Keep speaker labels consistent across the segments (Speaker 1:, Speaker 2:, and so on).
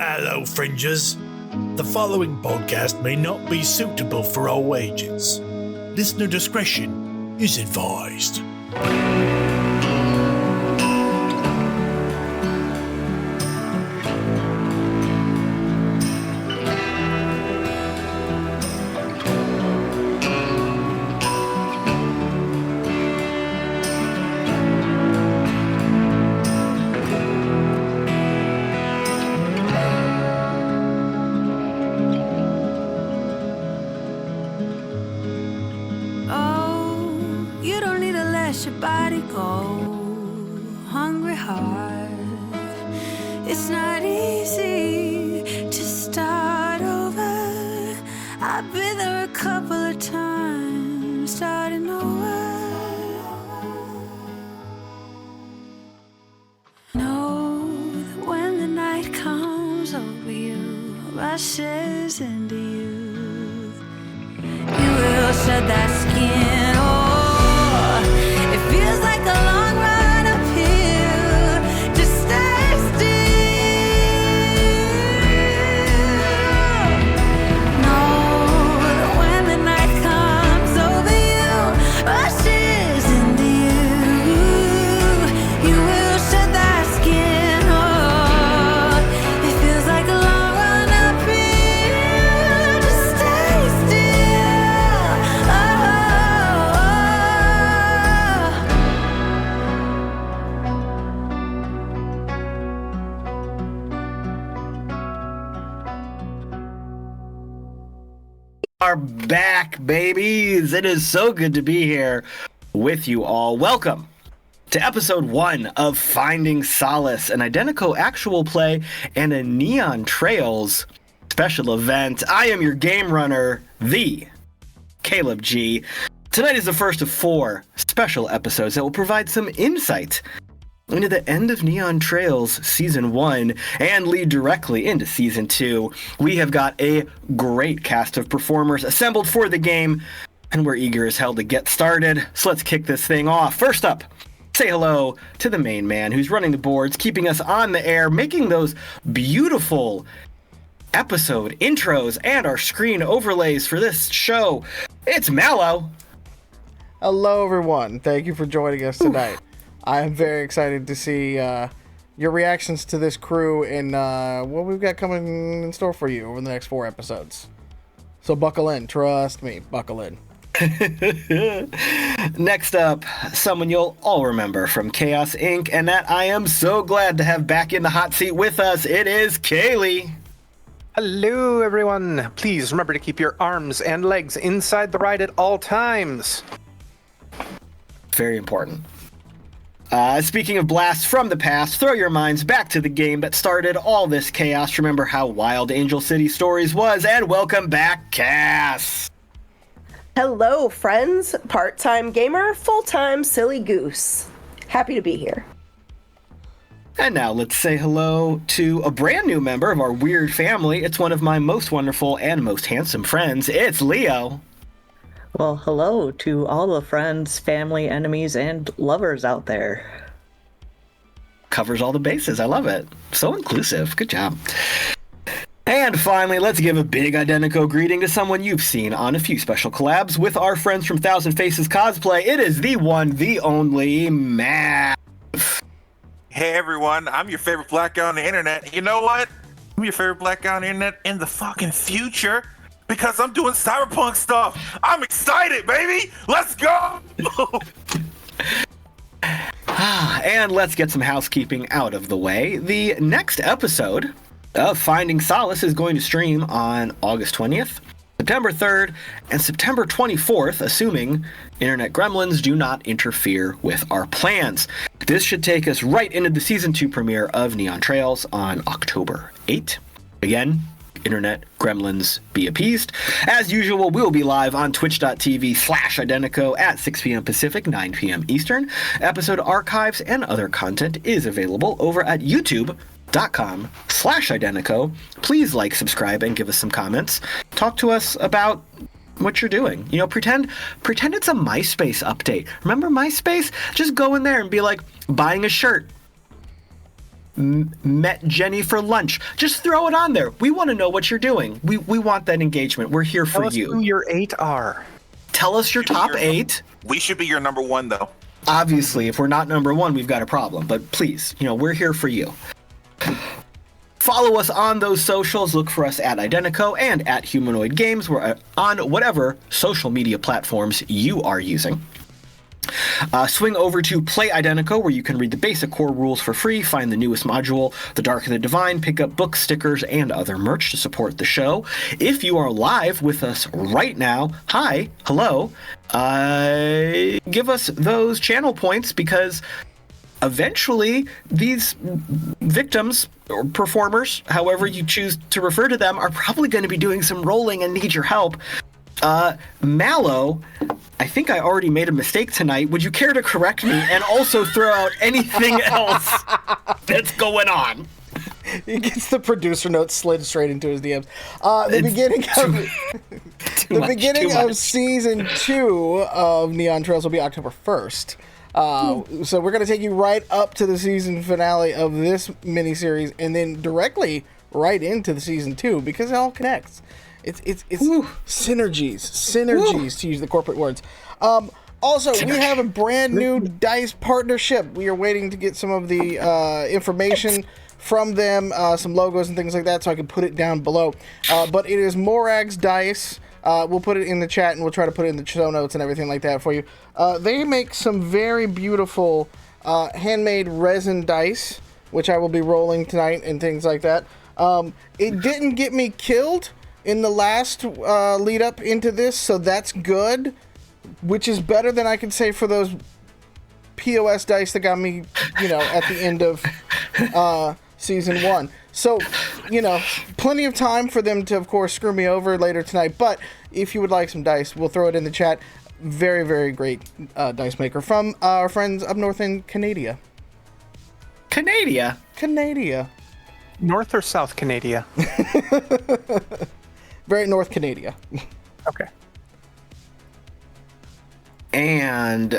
Speaker 1: Hello, fringers. The following podcast may not be suitable for all ages. Listener discretion is advised.
Speaker 2: Are back, babies. It is so good to be here with you all. Welcome to episode 1 of Finding Solace, an Identico actual play and a Neon Trails special event. I am your game runner, the Caleb G. Tonight is the first of 4 special episodes that will provide some insight into the end of Neon Trails Season 1 and lead directly into Season 2. We have got a great cast of performers assembled for the game, and we're eager as hell to get started. So let's kick this thing off. First up, say hello to the main man who's running the boards, keeping us on the air, making those beautiful episode intros and our screen overlays for this show. It's Mallo.
Speaker 3: Hello, everyone. Thank you for joining us tonight. I am very excited to see your reactions to this crew and what we've got coming in store for you over the next 4 episodes. So buckle in. Trust me. Buckle in.
Speaker 2: Next up, someone you'll all remember from Chaos Inc. and that I am so glad to have back in the hot seat with us. It is Kaylee.
Speaker 4: Hello, everyone. Please remember to keep your arms and legs inside the ride at all times.
Speaker 2: Very important. Speaking of blasts from the past, throw your minds back to the game that started all this chaos. Remember how wild Angel City Stories was, and welcome back, Cass.
Speaker 5: Hello, friends. Part-time gamer, full-time silly goose. Happy to be here.
Speaker 2: And now let's say hello to a brand new member of our weird family. It's one of my most wonderful and most handsome friends. It's Leo.
Speaker 6: Well, hello to all the friends, family, enemies, and lovers out there.
Speaker 2: Covers all the bases. I love it. So inclusive. Good job. And finally, let's give a big Identico greeting to someone you've seen on a few special collabs with our friends from Thousand Faces Cosplay. It is the one, the only, Matt.
Speaker 7: Hey everyone, I'm your favorite black guy on the internet. You know what? I'm your favorite black guy on the internet in the fucking future. Because I'm doing cyberpunk stuff. I'm excited, baby. Let's go.
Speaker 2: And let's get some housekeeping out of the way. The next episode of Finding Solace is going to stream on August 20th, September 3rd, and September 24th, assuming internet gremlins do not interfere with our plans. This should take us right into the Season 2 premiere of Neon Trails on October 8th. Again, internet gremlins be appeased. As usual, we'll be live on twitch.tv/Identico at 6 p.m. Pacific, 9 p.m. Eastern. Episode archives and other content is available over at youtube.com/Identico. Please like, subscribe, and give us some comments. Talk to us about what you're doing. You know, pretend it's a MySpace update. Remember MySpace? Just go in there and be like, buying a shirt. met Jenny for lunch. Just throw it on there. We want to know what you're doing. We want that engagement. We're here for
Speaker 4: Tell us
Speaker 2: you.
Speaker 4: who your 8 are.
Speaker 2: Tell us your top 8.
Speaker 7: We should be your number 1, though.
Speaker 2: Obviously, if we're not number 1, we've got a problem. But please, we're here for you. Follow us on those socials. Look for us at Identico and at Humanoid Games. We're on whatever social media platforms you are using. Swing over to Play Identico, where you can read the basic core rules for free, find the newest module, The Dark and the Divine, pick up books, stickers, and other merch to support the show. If you are live with us right now, hi, hello, give us those channel points, because eventually these victims or performers, however you choose to refer to them, are probably going to be doing some rolling and need your help. Mallo, I think I already made a mistake tonight. Would you care to correct me and also throw out anything else that's going on?
Speaker 3: He gets the producer note slid straight into his DMs. The beginning of season 2 of Neon Trails will be October 1st. So we're going to take you right up to the season finale of this miniseries, and then directly right into the season 2, because it all connects. It's synergies, to use the corporate words. Also, we have a brand new DICE partnership. We are waiting to get some of the information from them, some logos and things like that, so I can put it down below. But it is Morag's DICE. We'll put it in the chat, and we'll try to put it in the show notes and everything like that for you. They make some very beautiful handmade resin dice, which I will be rolling tonight and things like that. It didn't get me killed in the last lead up into this, so that's good, which is better than I could say for those POS dice that got me, at the end of season 1. So, plenty of time for them to, of course, screw me over later tonight. But if you would like some dice, we'll throw it in the chat. Very, very great dice maker from our friends up north in Canada. Canada.
Speaker 4: North or South Canada?
Speaker 3: Very North Canada.
Speaker 4: Okay.
Speaker 2: And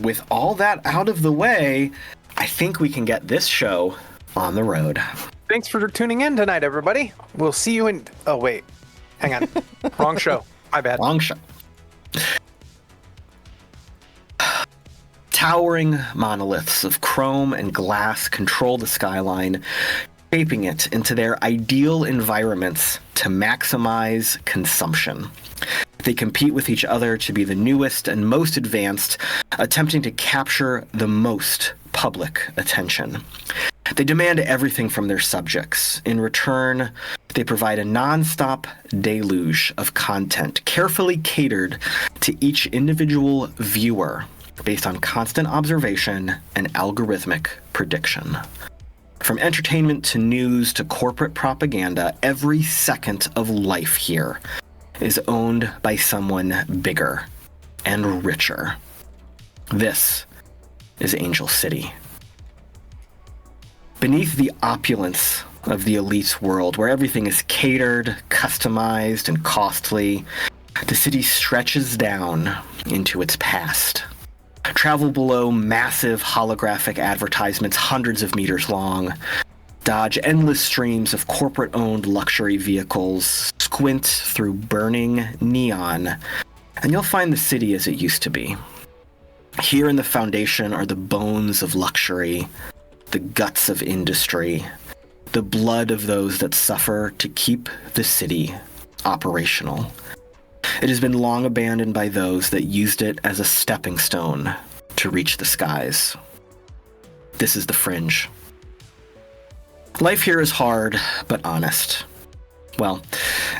Speaker 2: with all that out of the way, I think we can get this show on the road.
Speaker 4: Thanks for tuning in tonight, everybody. We'll see you in... Oh, wait. Hang on. Wrong show. My bad.
Speaker 2: Wrong show. Towering monoliths of chrome and glass control the skyline, shaping it into their ideal environments to maximize consumption. They compete with each other to be the newest and most advanced, attempting to capture the most public attention. They demand everything from their subjects. In return, they provide a non-stop deluge of content, carefully catered to each individual viewer, based on constant observation and algorithmic prediction. From entertainment to news to corporate propaganda, every second of life here is owned by someone bigger and richer. This is Angel City. Beneath the opulence of the elite's world, where everything is catered, customized, and costly, the city stretches down into its past. Travel below massive holographic advertisements hundreds of meters long, dodge endless streams of corporate-owned luxury vehicles, squint through burning neon, and you'll find the city as it used to be. Here in the foundation are the bones of luxury, the guts of industry, the blood of those that suffer to keep the city operational. It has been long abandoned by those that used it as a stepping stone to reach the skies. This is the Fringe. Life here is hard, but honest. Well,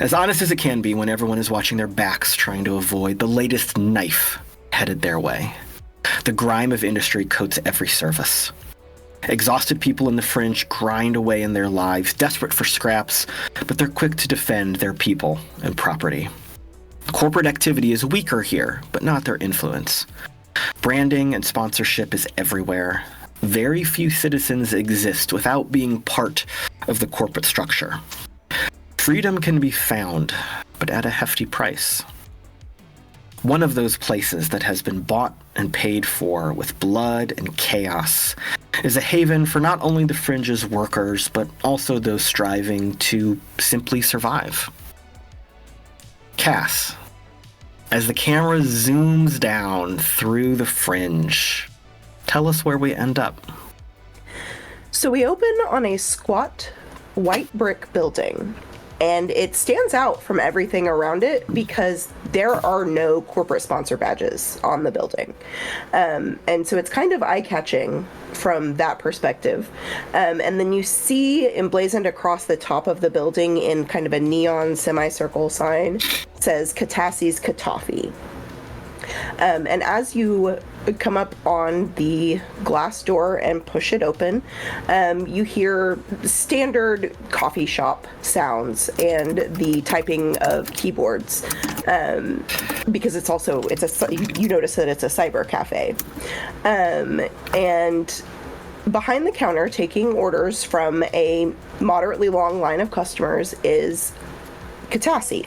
Speaker 2: as honest as it can be when everyone is watching their backs trying to avoid the latest knife headed their way. The grime of industry coats every surface. Exhausted people in the Fringe grind away in their lives, desperate for scraps, but they're quick to defend their people and property. Corporate activity is weaker here, but not their influence. Branding and sponsorship is everywhere. Very few citizens exist without being part of the corporate structure. Freedom can be found, but at a hefty price. One of those places that has been bought and paid for with blood and chaos is a haven for not only the Fringe's workers, but also those striving to simply survive. Cass, as the camera zooms down through the Fringe, tell us where we end up.
Speaker 5: So we open on a squat white brick building, and it stands out from everything around it because there are no corporate sponsor badges on the building. And so it's kind of eye-catching from that perspective. And then you see emblazoned across the top of the building in kind of a neon semicircle sign says Catassie's Catoffee. And as you come up on the glass door and push it open, you hear standard coffee shop sounds and the typing of keyboards, because you notice that it's a cyber cafe. And behind the counter, taking orders from a moderately long line of customers, is Catassie.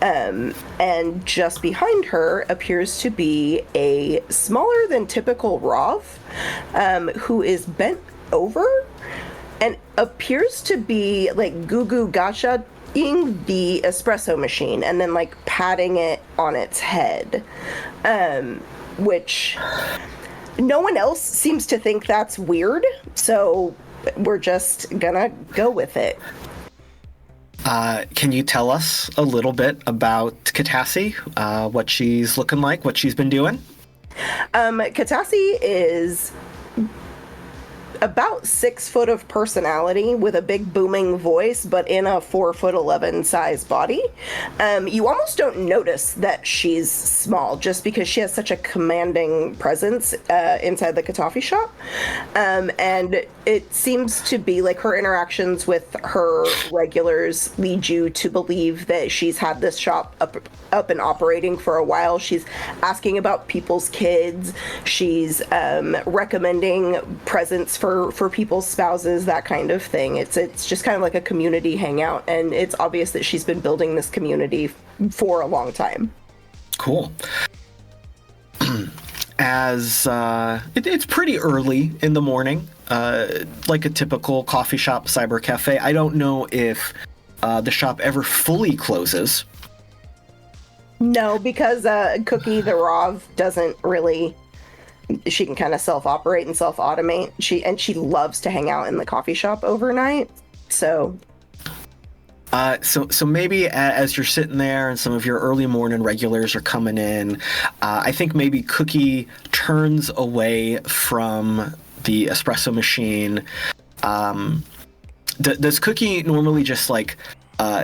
Speaker 5: And just behind her appears to be a smaller than typical Rav, who is bent over and appears to be like goo gacha-ing the espresso machine and then like patting it on its head, which no one else seems to think that's weird, so we're just gonna go with it.
Speaker 2: Can you tell us a little bit about Catassie, what she's looking like, what she's been doing?
Speaker 5: Catassie is about 6 foot of personality with a big booming voice, but in a 4'11" size body. You almost don't notice that she's small just because she has such a commanding presence inside the catoffee shop. And it seems to be like her interactions with her regulars lead you to believe that she's had this shop up and operating for a while. She's asking about people's kids. She's recommending presents for people's spouses, that kind of thing. It's just kind of like a community hangout, and it's obvious that she's been building this community for a long time.
Speaker 2: Cool. As it's pretty early in the morning, like a typical coffee shop cyber cafe. I don't know if the shop ever fully closes.
Speaker 5: No, because Cookie the Rav doesn't really. She can kind of self-operate and self-automate. She loves to hang out in the coffee shop overnight. So
Speaker 2: maybe as you're sitting there and some of your early morning regulars are coming in, I think maybe Cookie turns away from the espresso machine. Does Cookie normally just like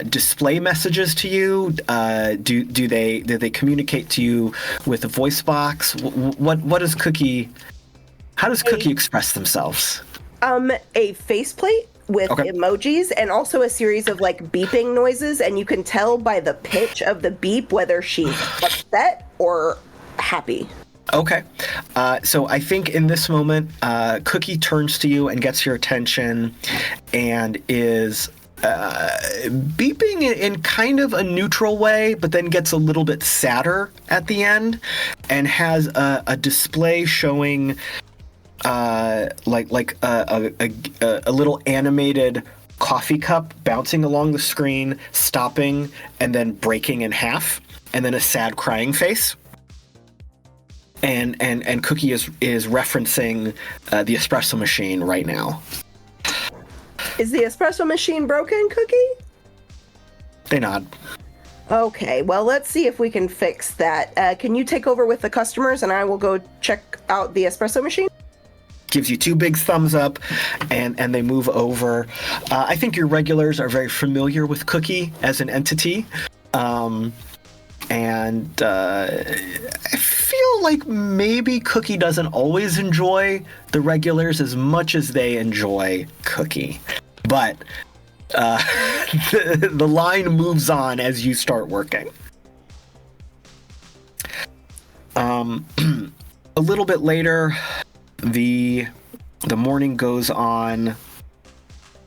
Speaker 2: display messages to you? Do they communicate to you with a voice box? What does Cookie? How does Cookie express themselves?
Speaker 5: A faceplate with emojis and also a series of like beeping noises, and you can tell by the pitch of the beep whether she's upset or happy.
Speaker 2: Okay. So I think in this moment, Cookie turns to you and gets your attention and is beeping in kind of a neutral way, but then gets a little bit sadder at the end and has a display showing like a little animated coffee cup bouncing along the screen, stopping, and then breaking in half, and then a sad crying face. And Cookie is referencing the espresso machine right now.
Speaker 5: Is the espresso machine broken, Cookie?
Speaker 2: They nod.
Speaker 5: Okay, well, let's see if we can fix that. Can you take over with the customers and I will go check out the espresso machine?
Speaker 2: Gives you 2 big thumbs up, and they move over. I think your regulars are very familiar with Cookie as an entity. And I feel like maybe Cookie doesn't always enjoy the regulars as much as they enjoy Cookie. But the line moves on as you start working. A little bit later, the morning goes on,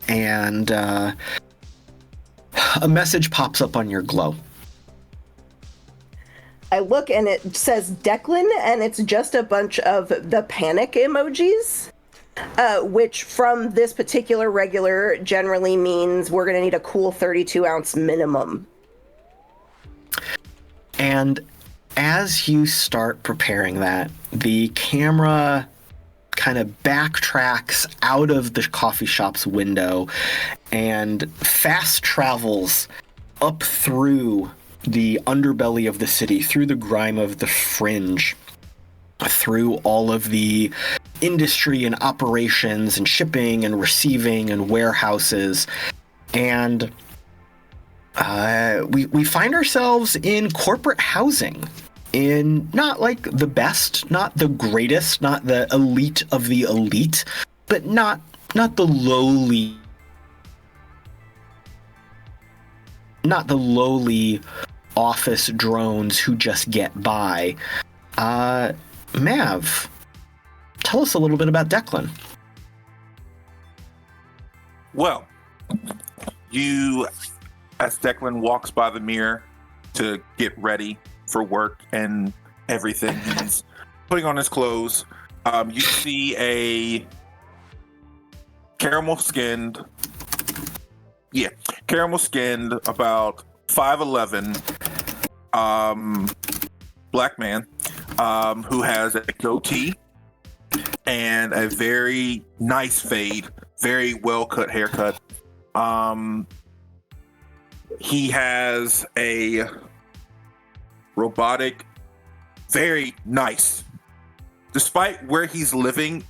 Speaker 2: and a message pops up on your glow.
Speaker 5: I look and it says Declan, and it's just a bunch of the panic emojis. which from this particular regular generally means we're going to need a cool 32-ounce minimum.
Speaker 2: And as you start preparing that, the camera kind of backtracks out of the coffee shop's window and fast travels up through the underbelly of the city, through the grime of the fringe, through all of the industry and operations and shipping and receiving and warehouses. And we find ourselves in corporate housing, in not like the best, not the greatest, not the elite of the elite, but not the lowly, not the lowly office drones who just get by. Mav, tell us a little bit about Declan.
Speaker 7: Well, as Declan walks by the mirror to get ready for work and everything, he's putting on his clothes. You see a caramel skinned, about 5'11", black man, who has a goatee and a very nice fade, very well cut haircut. He has a robotic, very nice. Despite where he's living,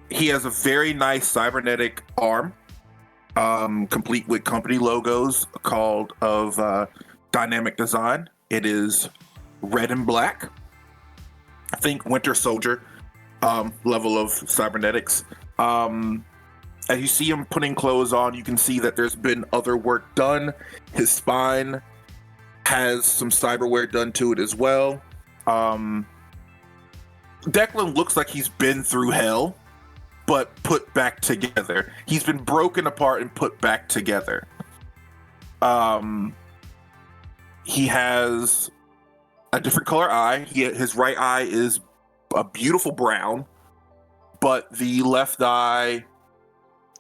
Speaker 7: he has a very nice cybernetic arm, complete with company logos of Dynamic Design. It is red and black. I think Winter Soldier level of cybernetics. As you see him putting clothes on, you can see that there's been other work done. His spine has some cyberware done to it as well. Declan looks like he's been through hell, but put back together. He's been broken apart and put back together. He has a different color eye. His right eye is a beautiful brown, but the left eye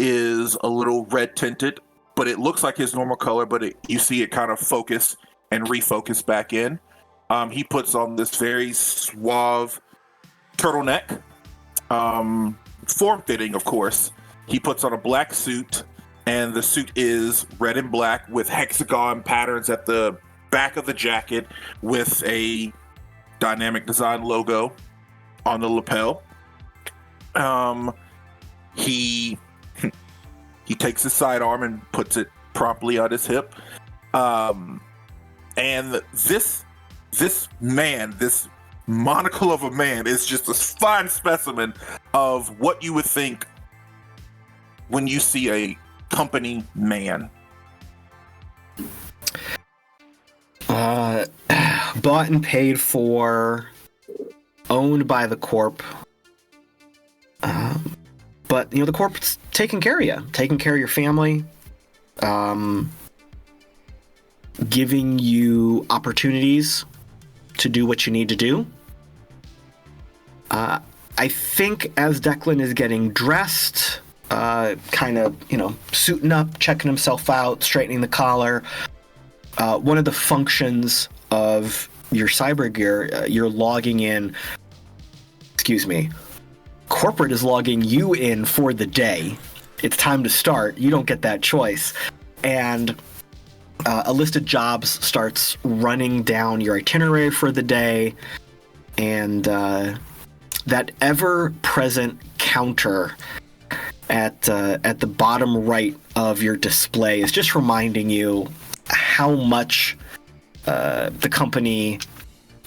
Speaker 7: is a little red tinted, but it looks like his normal color, but you see it kind of focus and refocus back in. He puts on this very suave turtleneck, form-fitting, of course. He puts on a black suit, and the suit is red and black with hexagon patterns at the back of the jacket with a Dynamic Design logo on the lapel. He takes his sidearm and puts it promptly on his hip. And this man, this monocle of a man, is just a fine specimen of what you would think when you see a company man.
Speaker 2: Bought and paid for, owned by the corp. But, the corp's taking care of you, taking care of your family, giving you opportunities to do what you need to do. I think as Declan is getting dressed, kind of, suiting up, checking himself out, straightening the collar, one of the functions of your cyber gear, you're logging in, corporate is logging you in for the day. It's time to start. You don't get that choice. And a list of jobs starts running down your itinerary for the day. And that ever-present counter at the bottom right of your display is just reminding you how much the company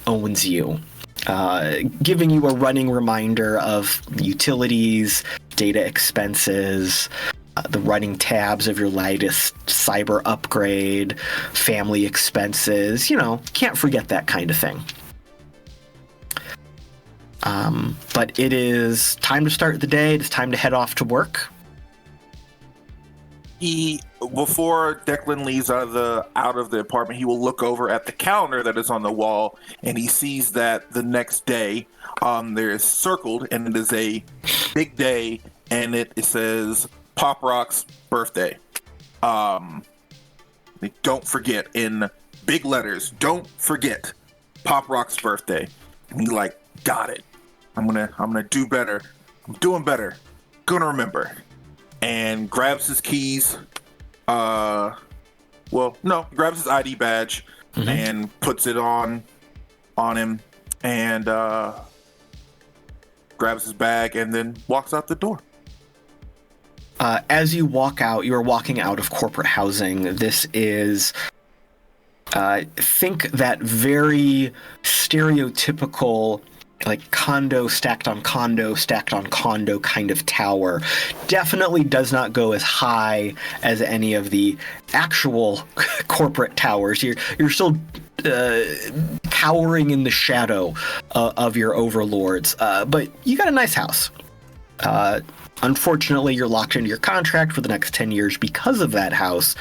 Speaker 2: owns you. Giving you a running reminder of utilities, data expenses, the running tabs of your latest cyber upgrade, family expenses, can't forget that kind of thing. But it is time to start the day. It's time to head off to work.
Speaker 7: Before Declan leaves out of the apartment, he will look over at the calendar that is on the wall, and he sees that the next day there is circled, and it is a big day, and it says Pop Rock's birthday. Don't forget, in big letters, don't forget Pop Rock's birthday. And he's like, got it. I'm gonna do better. I'm doing better. Gonna remember. And grabs his keys. Grabs his ID badge and puts it on him, and grabs his bag and then walks out the door.
Speaker 2: As you walk out, you are walking out of corporate housing. This is, think that very stereotypical, like condo stacked on condo kind of tower. Definitely does not go as high as any of the actual corporate towers. You're still cowering in the shadow of your overlords, but you got a nice house. Unfortunately, you're locked into your contract for the next 10 years because of that house,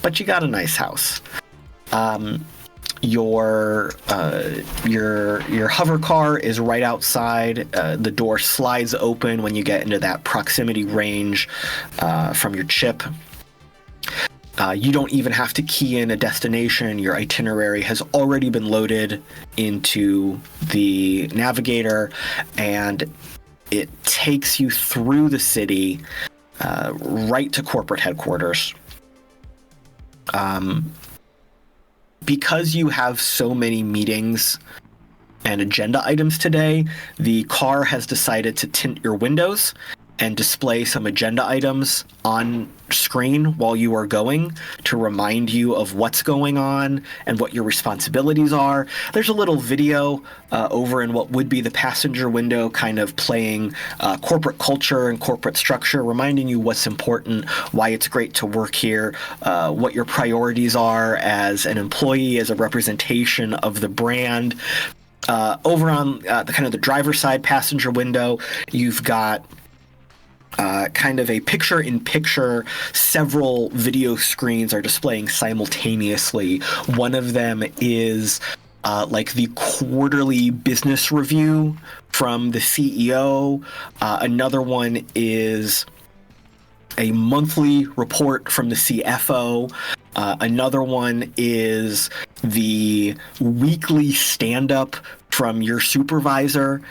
Speaker 2: but you got a nice house. Your hover car is right outside. The door slides open when you get into that proximity range from your chip. You don't even have to key in a destination. Your itinerary has already been loaded into the navigator, and it takes you through the city right to corporate headquarters. Because you have so many meetings and agenda items today, the car has decided to tint your windows and display some agenda items on screen while you are going to remind you of what's going on and what your responsibilities are. There's a little video over in what would be the passenger window, kind of playing corporate culture and corporate structure, reminding you what's important, why it's great to work here, what your priorities are as an employee, as a representation of the brand. Over on the driver's side passenger window, you've got kind of a picture-in-picture. Several video screens are displaying simultaneously. One of them is like the quarterly business review from the CEO. Another one is a monthly report from the CFO. Another one is the weekly stand-up from your supervisor.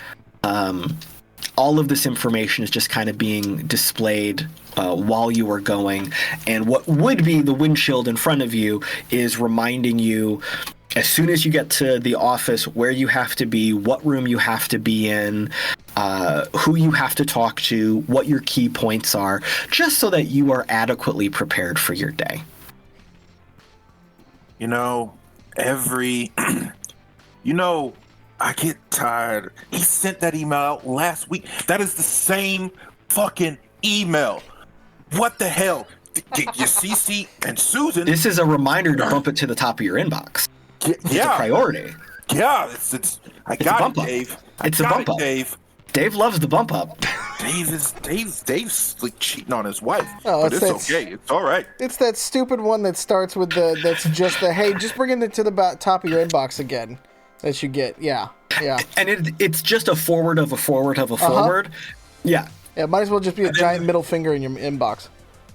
Speaker 2: All of this information is just kind of being displayed while you are going. And what would be the windshield in front of you is reminding you, as soon as you get to the office, where you have to be, what room you have to be in, who you have to talk to, what your key points are, just so that you are adequately prepared for your day.
Speaker 7: I get tired. He sent that email out last week. That is the same fucking email. What the hell? Get your CC and Susan.
Speaker 2: This is a reminder to bump it to the top of your inbox. It's a priority.
Speaker 7: Yeah, it's. I got it, Dave.
Speaker 2: It's a bump up,
Speaker 7: Dave.
Speaker 2: Dave loves the bump up.
Speaker 7: Dave's like cheating on his wife.
Speaker 3: Oh,
Speaker 7: but it's okay. It's all right.
Speaker 3: It's that stupid one that starts with that's just hey, just bring it to the top of your inbox again. That you get, yeah.
Speaker 2: And it's just a forward of a forward of a forward. Yeah.
Speaker 3: Yeah, it might as well just be a giant middle finger in your inbox.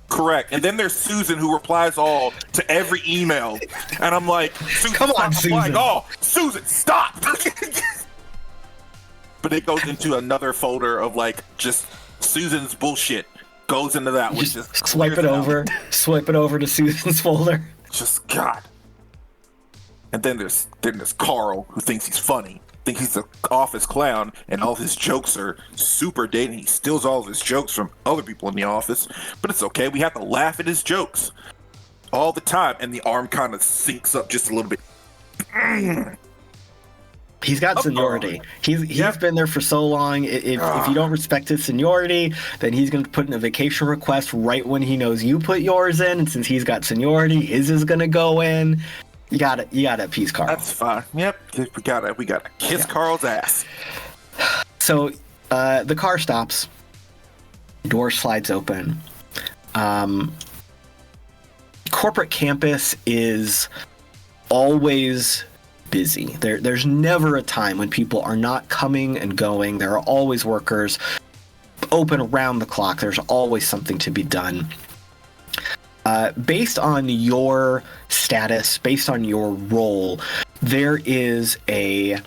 Speaker 7: Correct. And then there's Susan, who replies all to every email. And I'm like, Susan,
Speaker 2: come on, Susan.
Speaker 7: Susan, stop! But it goes into another folder of like just Susan's bullshit. Goes into that.
Speaker 2: Just swipe it over to Susan's folder.
Speaker 7: Just God. And then there's Carl, who thinks he's funny, thinks he's an office clown, and all of his jokes are super dated. He steals all of his jokes from other people in the office, but it's okay. We have to laugh at his jokes all the time, and the arm kind of sinks up just a little bit.
Speaker 2: He's got seniority. He's been there for so long. If you don't respect his seniority, then he's going to put in a vacation request right when he knows you put yours in, and since he's got seniority, his is going to go in. You gotta appease Carl.
Speaker 7: That's fine. Yep. We gotta kiss Carl's ass.
Speaker 2: So the car stops. Door slides open. Corporate campus is always busy. There's never a time when people are not coming and going. There are always workers. open around the clock. There's always something to be done. Based on your status, based on your role, there is a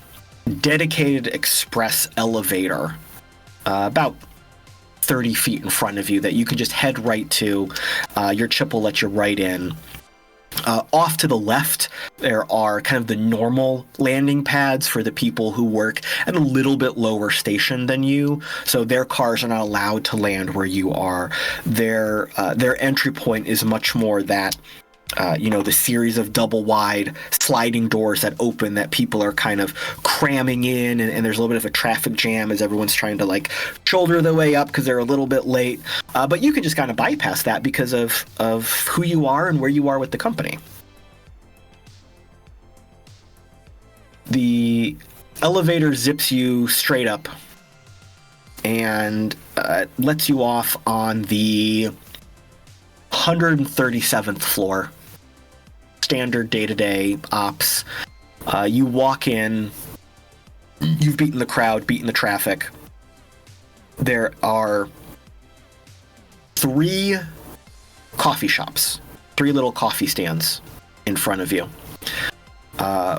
Speaker 2: dedicated express elevator about 30 feet in front of you that you can just head right to. Your chip will let you right in. Off to the left, there are kind of the normal landing pads for the people who work at a little bit lower station than you, so their cars are not allowed to land where you are. Their entry point is much more that, the series of double wide sliding doors that open that people are kind of cramming in, and there's a little bit of a traffic jam as everyone's trying to like shoulder their way up because they're a little bit late. But you can just kind of bypass that because of who you are and where you are with the company. The elevator zips you straight up and lets you off on the 137th floor. Standard day-to-day ops. You walk in, you've beaten the crowd, beaten the traffic. There are 3 coffee shops, 3 little coffee stands in front of you.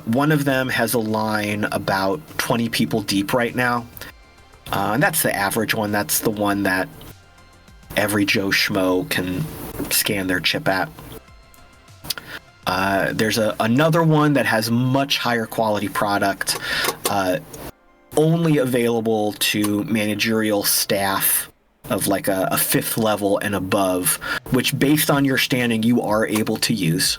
Speaker 2: One of them has a line about 20 people deep right now. And that's the average one. That's the one that every Joe Schmo can scan their chip at. There's another one that has much higher quality product, only available to managerial staff of like a 5th level and above, which based on your standing you are able to use.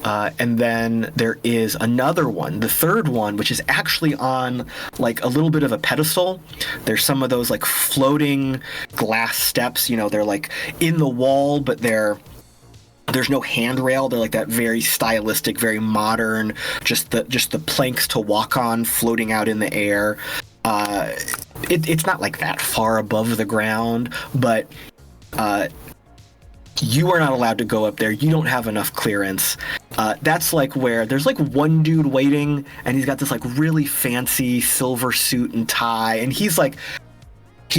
Speaker 2: And then there is another one, the 3rd one, which is actually on like a little bit of a pedestal. There's some of those like floating glass steps, they're like in the wall, but there's no handrail. They're like that very stylistic, very modern, just the planks to walk on floating out in the air. It's not like that far above the ground, but you are not allowed to go up there. You don't have enough clearance. That's like where there's like one dude waiting, and he's got this like really fancy silver suit and tie, and he's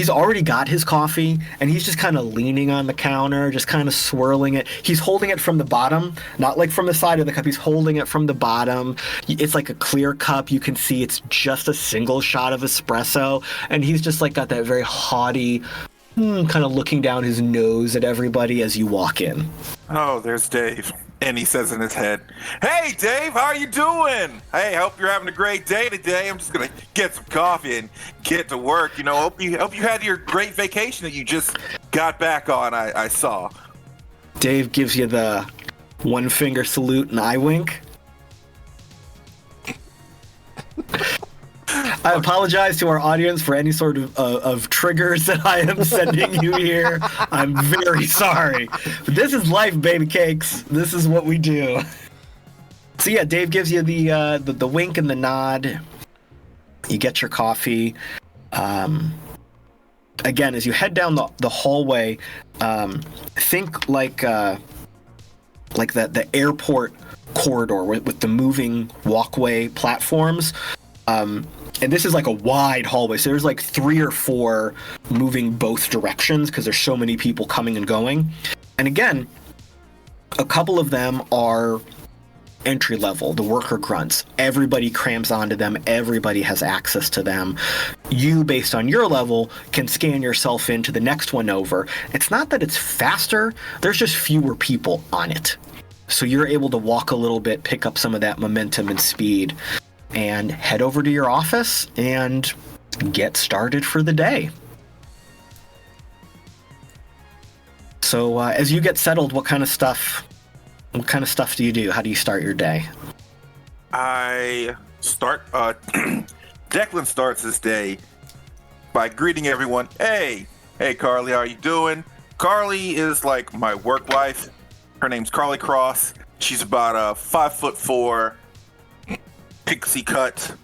Speaker 2: already got his coffee, and he's just kind of leaning on the counter, just kind of swirling it. He's holding it from the bottom, not like from the side of the cup. He's holding it from the bottom. It's like a clear cup. You can see it's just a single shot of espresso, and he's just like got that very haughty, kind of looking down his nose at everybody as you walk in.
Speaker 7: Oh, there's Dave. And he says in his head, "Hey, Dave, how are you doing? Hey, hope you're having a great day today. I'm just going to get some coffee and get to work. Hope you had your great vacation that you just got back on, I saw."
Speaker 2: Dave gives you the 1-finger salute and eye wink. I apologize to our audience for any sort of triggers that I am sending you here. I'm very sorry. But this is life, baby cakes. This is what we do. So yeah, Dave gives you the wink and the nod. You get your coffee. Again, as you head down the hallway, think like the airport corridor with the moving walkway platforms. And this is like a wide hallway, so there's like 3 or 4 moving both directions because there's so many people coming and going. And again, a couple of them are entry level, the worker grunts. Everybody crams onto them. Everybody has access to them. You, based on your level, can scan yourself into the next one over. It's not that it's faster, there's just fewer people on it. So you're able to walk a little bit, pick up some of that momentum and speed, and head over to your office and get started for the day. So as you get settled, what kind of stuff do you do? How do you start your day?
Speaker 7: I start, Declan starts his day by greeting everyone. Hey, Carly, how are you doing? Carly is like my work wife. Her name's Carly Cross. She's about a 5'4", pixie cut,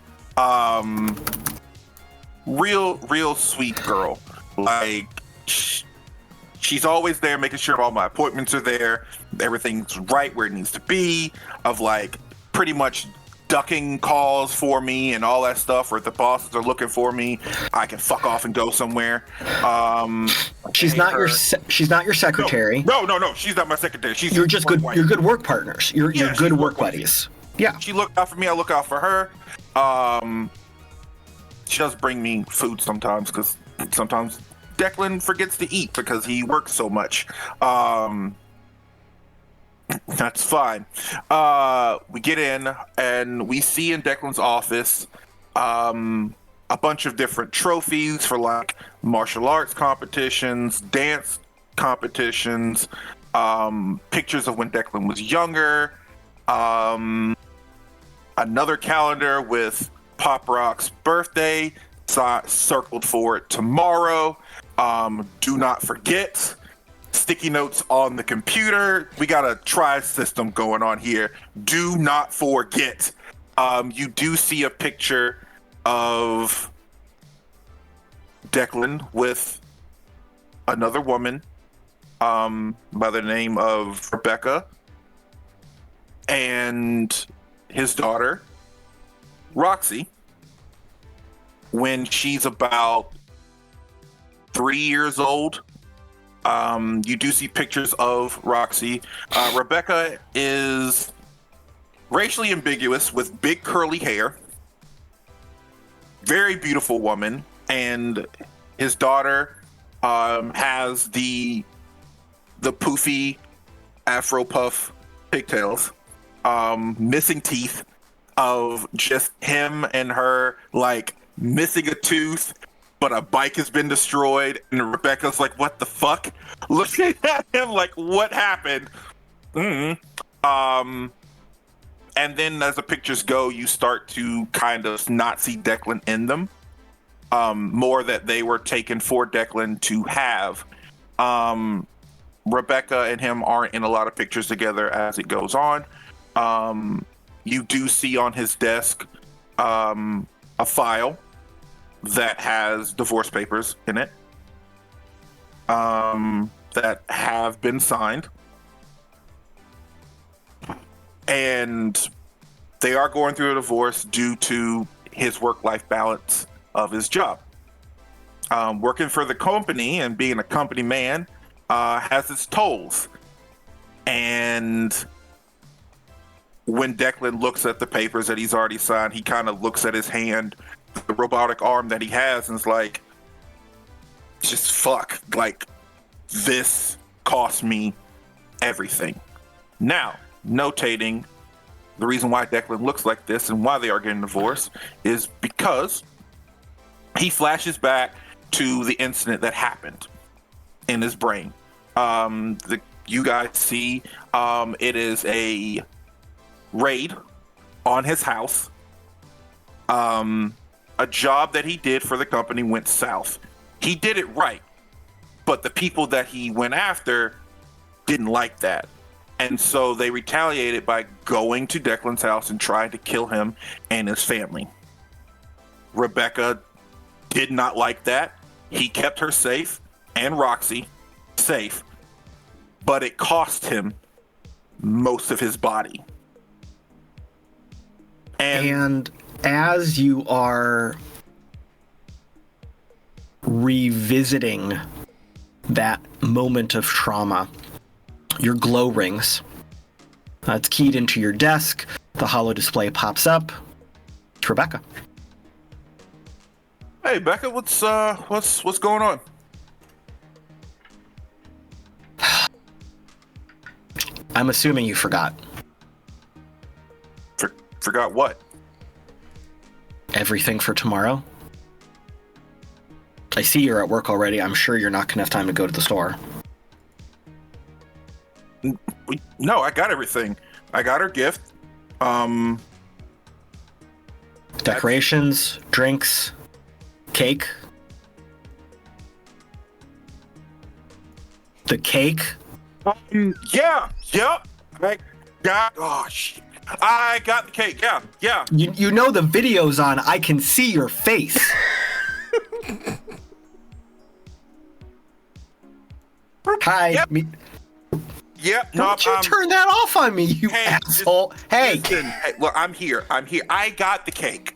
Speaker 7: real sweet girl. Like, she's always there making sure all my appointments are there, everything's right where it needs to be, of like pretty much ducking calls for me and all that stuff, or if the bosses are looking for me, I can fuck off and go somewhere.
Speaker 2: She's not your secretary.
Speaker 7: No. She's not my secretary.
Speaker 2: You're just good.
Speaker 7: Wife.
Speaker 2: You're good work partners. You're good work
Speaker 7: wife.
Speaker 2: buddies. Yeah.
Speaker 7: She looked out for me. I look out for her. She does bring me food sometimes because sometimes Declan forgets to eat because he works so much. That's fine. We get in and we see in Declan's office a bunch of different trophies for like martial arts competitions, dance competitions, pictures of when Declan was younger, another calendar with Pop Rock's birthday circled for it tomorrow. Do not forget. Sticky notes on the computer. We got a try system going on here. Do not forget. You do see a picture of Declan with another woman by the name of Rebecca and his daughter Roxy when she's about 3 years old. You do see pictures of Roxy. Rebecca is racially ambiguous with big curly hair. Very beautiful woman. And his daughter has the poofy Afro puff pigtails, missing teeth of just him and her, like missing a tooth, but a bike has been destroyed, and Rebecca's like, what the fuck? Looking at him like, what happened? And then as the pictures go, you start to kind of not see Declan in them. More that they were taken for Declan to have. Rebecca and him aren't in a lot of pictures together as it goes on. You do see on his desk a file that has divorce papers in it that have been signed. And they are going through a divorce due to his work-life balance of his job. Working for the company and being a company man has its tolls. And when Declan looks at the papers that he's already signed, he kind of looks at his hand, the robotic arm that he has, and is like, just fuck. Like, this cost me everything. Now, notating the reason why Declan looks like this and why they are getting divorced is because he flashes back to the incident that happened in his brain. You guys see it is a raid on his house. A job that he did for the company went south. He did it right, but the people that he went after didn't like that. And so they retaliated by going to Declan's house and trying to kill him and his family. Rebecca did not like that. He kept her safe and Roxy safe, but it cost him most of his body.
Speaker 2: And as you are revisiting that moment of trauma, your glow rings. It's keyed into your desk. The holo display pops up. It's Rebecca.
Speaker 7: Hey, Becca, what's going on?
Speaker 2: I'm assuming you forgot.
Speaker 7: Forgot what?
Speaker 2: Everything for tomorrow. I see you're at work already. I'm sure you're not going to have time to go to the store.
Speaker 7: No, I got everything. I got her gift.
Speaker 2: Decorations, drinks, cake. The cake?
Speaker 7: Yeah, yep. Shit. I got the cake, yeah.
Speaker 2: You know the video's on. I can see your face. Hi.
Speaker 7: Yep. Yep.
Speaker 2: Don't you turn that off on me, you asshole. Hey.
Speaker 7: Listen, look, I'm here. I got the cake.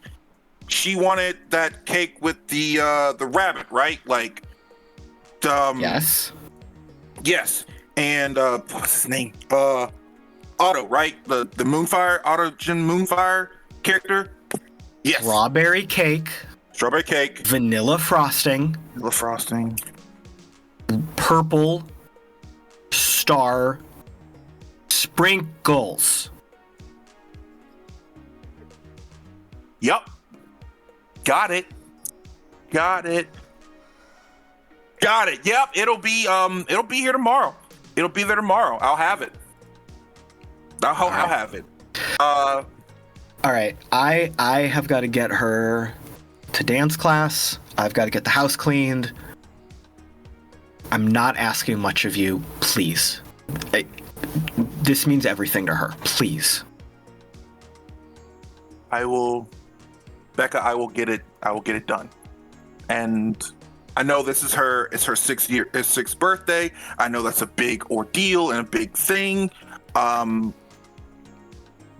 Speaker 7: She wanted that cake with the rabbit, right? Like,
Speaker 2: Yes.
Speaker 7: Yes. And what's his name? Otto, right? The Moonfire, Autogen Moonfire character. Yes.
Speaker 2: Strawberry cake.
Speaker 7: Strawberry cake.
Speaker 2: Vanilla frosting.
Speaker 7: Vanilla frosting.
Speaker 2: Purple star sprinkles.
Speaker 7: Yup. Got it. Yep. It'll be here tomorrow. It'll be there tomorrow. I'll have it. I'll have it.
Speaker 2: All right. I have got to get her to dance class. I've got to get the house cleaned. I'm not asking much of you. Please. This means everything to her. Please.
Speaker 7: Becca, I will get it done. And I know this is her sixth birthday. I know that's a big ordeal and a big thing.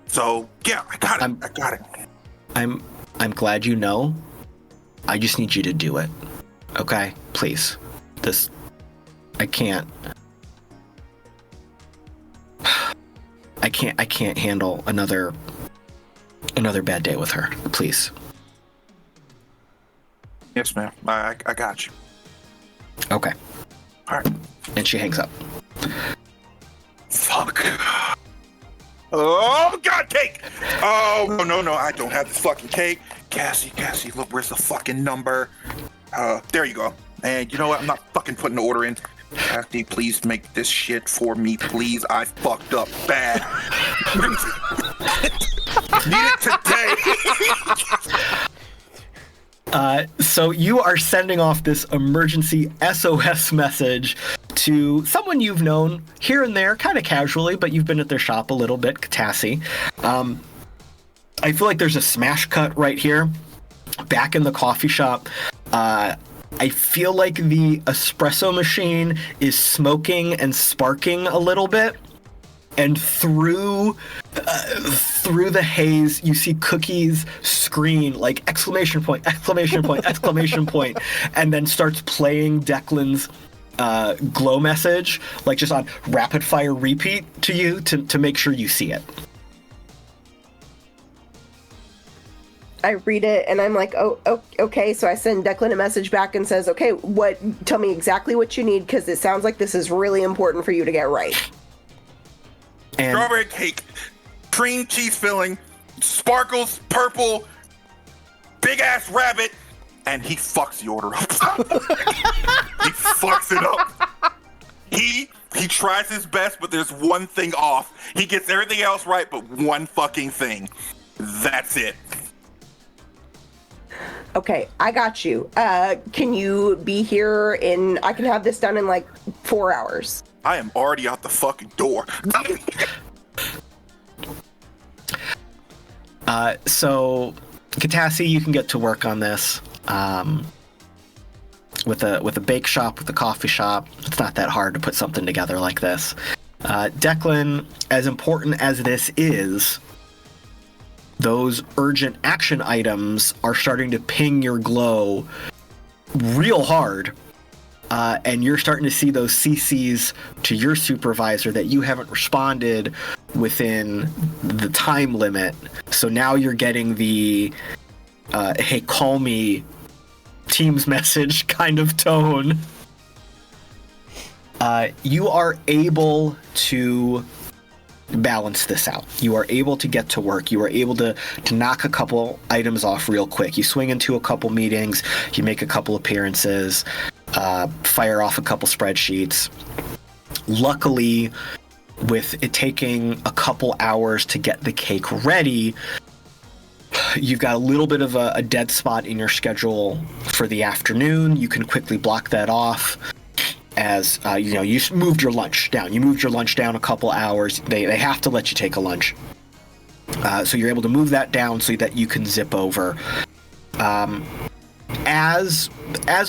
Speaker 7: So yeah, I got it.
Speaker 2: I'm glad you know. I just need you to do it. Okay? Please. I can't handle another bad day with her. Please.
Speaker 7: Yes, ma'am. I got you.
Speaker 2: Okay.
Speaker 7: All right.
Speaker 2: And she hangs up.
Speaker 7: Fuck. Oh, God, cake! Oh, no, I don't have this fucking cake. Cassie, look, where's the fucking number? There you go. And you know what? I'm not fucking putting the order in. Cassie, please make this shit for me, please. I fucked up bad. Need it today.
Speaker 2: So you are sending off this emergency SOS message to someone you've known here and there, kind of casually, but you've been at their shop a little bit, Catassie. I feel like there's a smash cut right here, back in the coffee shop. I feel like the espresso machine is smoking and sparking a little bit. And through the haze, you see Cookie's screen, like exclamation point, and then starts playing Declan's glow message, like just on rapid fire repeat to you to make sure you see it.
Speaker 5: I read it and I'm like, oh, okay. So I send Declan a message back and says, okay, tell me exactly what you need, because it sounds like this is really important for you to get right.
Speaker 2: And
Speaker 7: strawberry cake, cream cheese filling, sparkles, purple, big ass rabbit, and he fucks the order up. He fucks it up. He tries his best, but there's one thing off. He gets everything else right, but one fucking thing. That's it.
Speaker 5: Okay, I got you. Can you be here I can have this done in like 4 hours.
Speaker 7: I am already out the fucking door.
Speaker 2: So, Catassie, you can get to work on this. With a bake shop, with a coffee shop, it's not that hard to put something together like this. Declan, as important as this is, those urgent action items are starting to ping your glow real hard. And you're starting to see those CCs to your supervisor that you haven't responded within the time limit. So now you're getting the, hey, call me Teams message kind of tone. You are able to balance this out. You are able to get to work. You are able to knock a couple items off real quick. You swing into a couple meetings. You make a couple appearances. Fire off a couple spreadsheets. Luckily, with it taking a couple hours to get the cake ready, you've got a little bit of a dead spot in your schedule for the afternoon. You can quickly block that off. As you just moved your lunch down. You moved your lunch down a couple hours. They have to let you take a lunch. So you're able to move that down so that you can zip over. as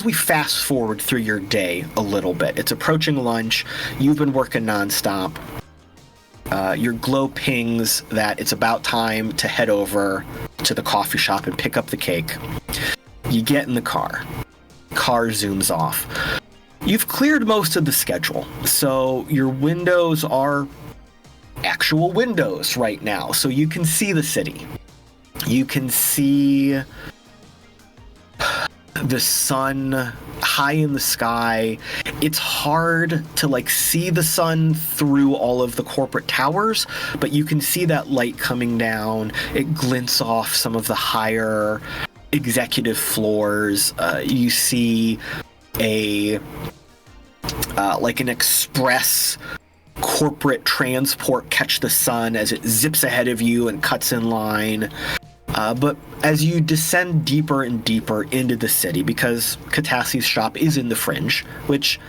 Speaker 2: we fast forward through your day a little bit, it's approaching lunch. You've been working nonstop. Your glow pings that it's about time to head over to the coffee shop and pick up the cake. You get in the car. Car zooms off. You've cleared most of the schedule, so your windows are actual windows right now, so you can see the city. You can see the sun high in the sky. It's hard to see the sun through all of the corporate towers, but you can see that light coming down. It glints off some of the higher executive floors. You see an express corporate transport catch the sun as it zips ahead of you and cuts in line. But as you descend deeper and deeper into the city, because Catassie's shop is in the fringe, which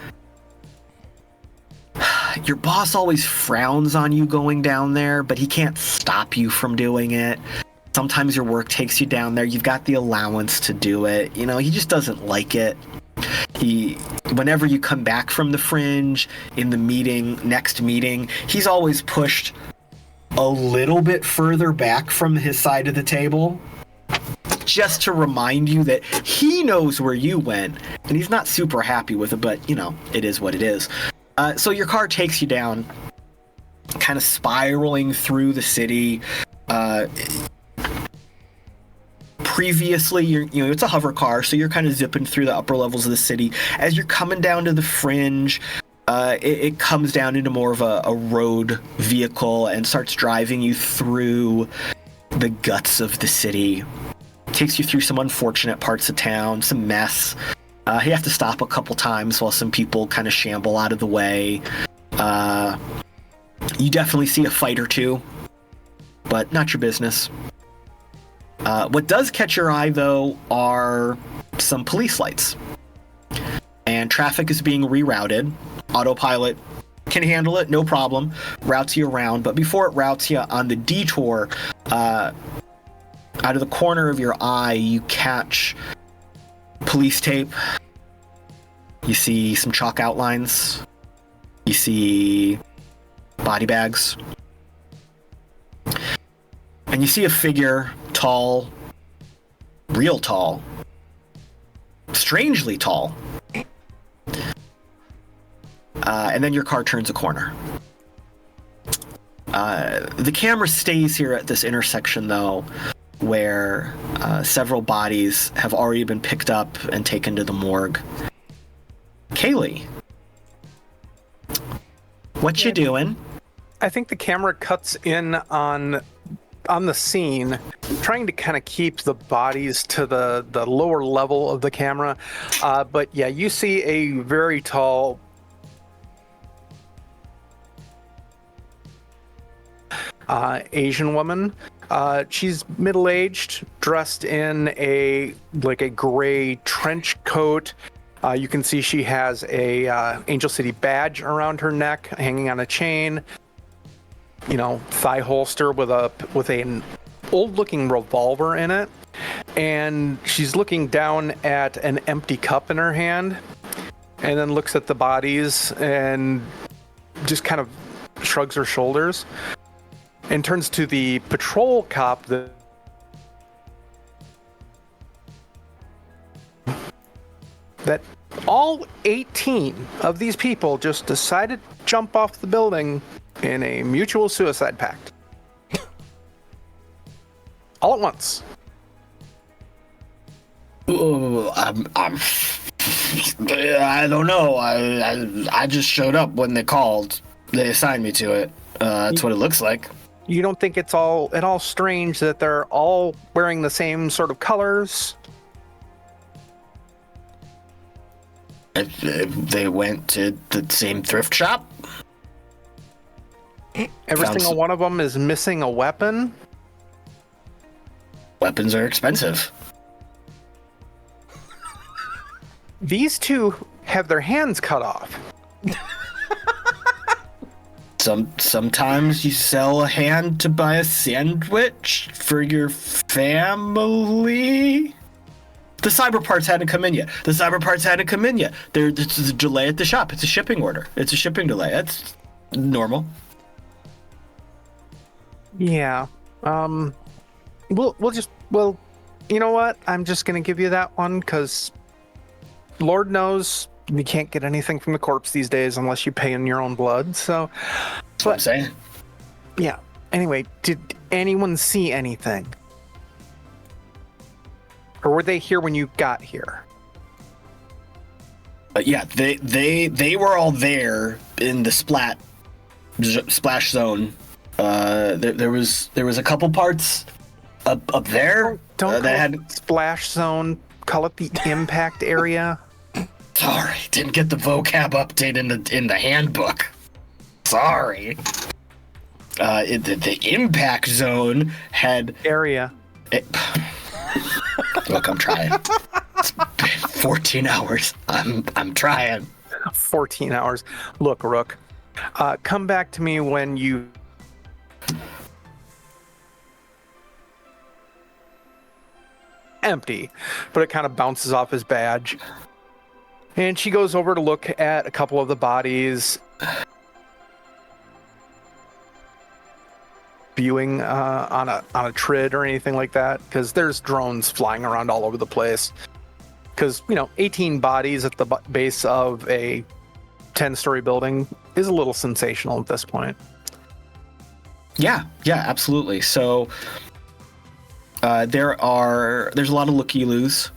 Speaker 2: your boss always frowns on you going down there, but he can't stop you from doing it. Sometimes your work takes you down there. You've got the allowance to do it. He just doesn't like it. Whenever you come back from the fringe in the next meeting, he's always pushed a little bit further back from his side of the table, just to remind you that he knows where you went, and he's not super happy with it, but, it is what it is. So your car takes you down, kind of spiraling through the city. Previously, it's a hover car, so you're kind of zipping through the upper levels of the city. As you're coming down to the fringe, it comes down into more of a road vehicle and starts driving you through the guts of the city. Takes you through some unfortunate parts of town, some mess. You have to stop a couple times while some people kind of shamble out of the way. You definitely see a fight or two, but not your business. What does catch your eye, though, are some police lights. And traffic is being rerouted. Autopilot can handle it, no problem. Routes you around. But before it routes you on the detour, out of the corner of your eye, you catch police tape. You see some chalk outlines. You see body bags. And you see a figure, tall, real tall, strangely tall. And then your car turns a corner. The camera stays here at this intersection, though, where several bodies have already been picked up and taken to the morgue. Kaylee, what you doing?
Speaker 4: I think the camera cuts in on the scene, trying to kind of keep the bodies to the lower level of the camera. But yeah, you see a very tall Asian woman. She's middle-aged, dressed in a gray trench coat. You can see she has a Angel City badge around her neck, hanging on a chain. Thigh holster with an old-looking revolver in it, and she's looking down at an empty cup in her hand, and then looks at the bodies and just kind of shrugs her shoulders, and turns to the patrol cop that all 18 of these people just decided to jump off the building in a mutual suicide pact. All at once.
Speaker 2: I don't know. I just showed up when they called. They assigned me to it. That's what it looks like.
Speaker 4: You don't think it's at all strange that they're all wearing the same sort of colors?
Speaker 2: They went to the same thrift shop?
Speaker 4: Every single one of them is missing a weapon?
Speaker 2: Weapons are expensive.
Speaker 4: These two have their hands cut off.
Speaker 2: Sometimes you sell a hand to buy a sandwich for your family. The cyber parts hadn't come in yet. The cyber parts hadn't come in yet. There's a delay at the shop. It's a shipping order. It's a shipping delay. That's normal.
Speaker 4: Yeah. Well, you know what? I'm just gonna give you that one because Lord knows you can't get anything from the corpse these days unless you pay in your own blood. So
Speaker 2: That's what I'm saying.
Speaker 4: yeah. Anyway, did anyone see anything? Or were they here when you got here?
Speaker 2: Yeah, they were all there in the splash zone. There was a couple parts up there.
Speaker 4: Don't
Speaker 2: that
Speaker 4: call
Speaker 2: had
Speaker 4: it splash zone. Call it the impact area.
Speaker 2: Sorry, didn't get the vocab update in the handbook. Sorry. The impact zone had
Speaker 4: Area.
Speaker 2: Look, I'm trying. It's been 14 hours. I'm trying.
Speaker 4: 14 hours. Look, Rook. Come back to me when you... Empty. But it kind of bounces off his badge. And she goes over to look at a couple of the bodies. Viewing on a trid or anything like that, because there's drones flying around all over the place. Because 18 bodies at the base of a 10-story building is a little sensational at this point.
Speaker 2: Yeah, absolutely. So there's a lot of looky-loos.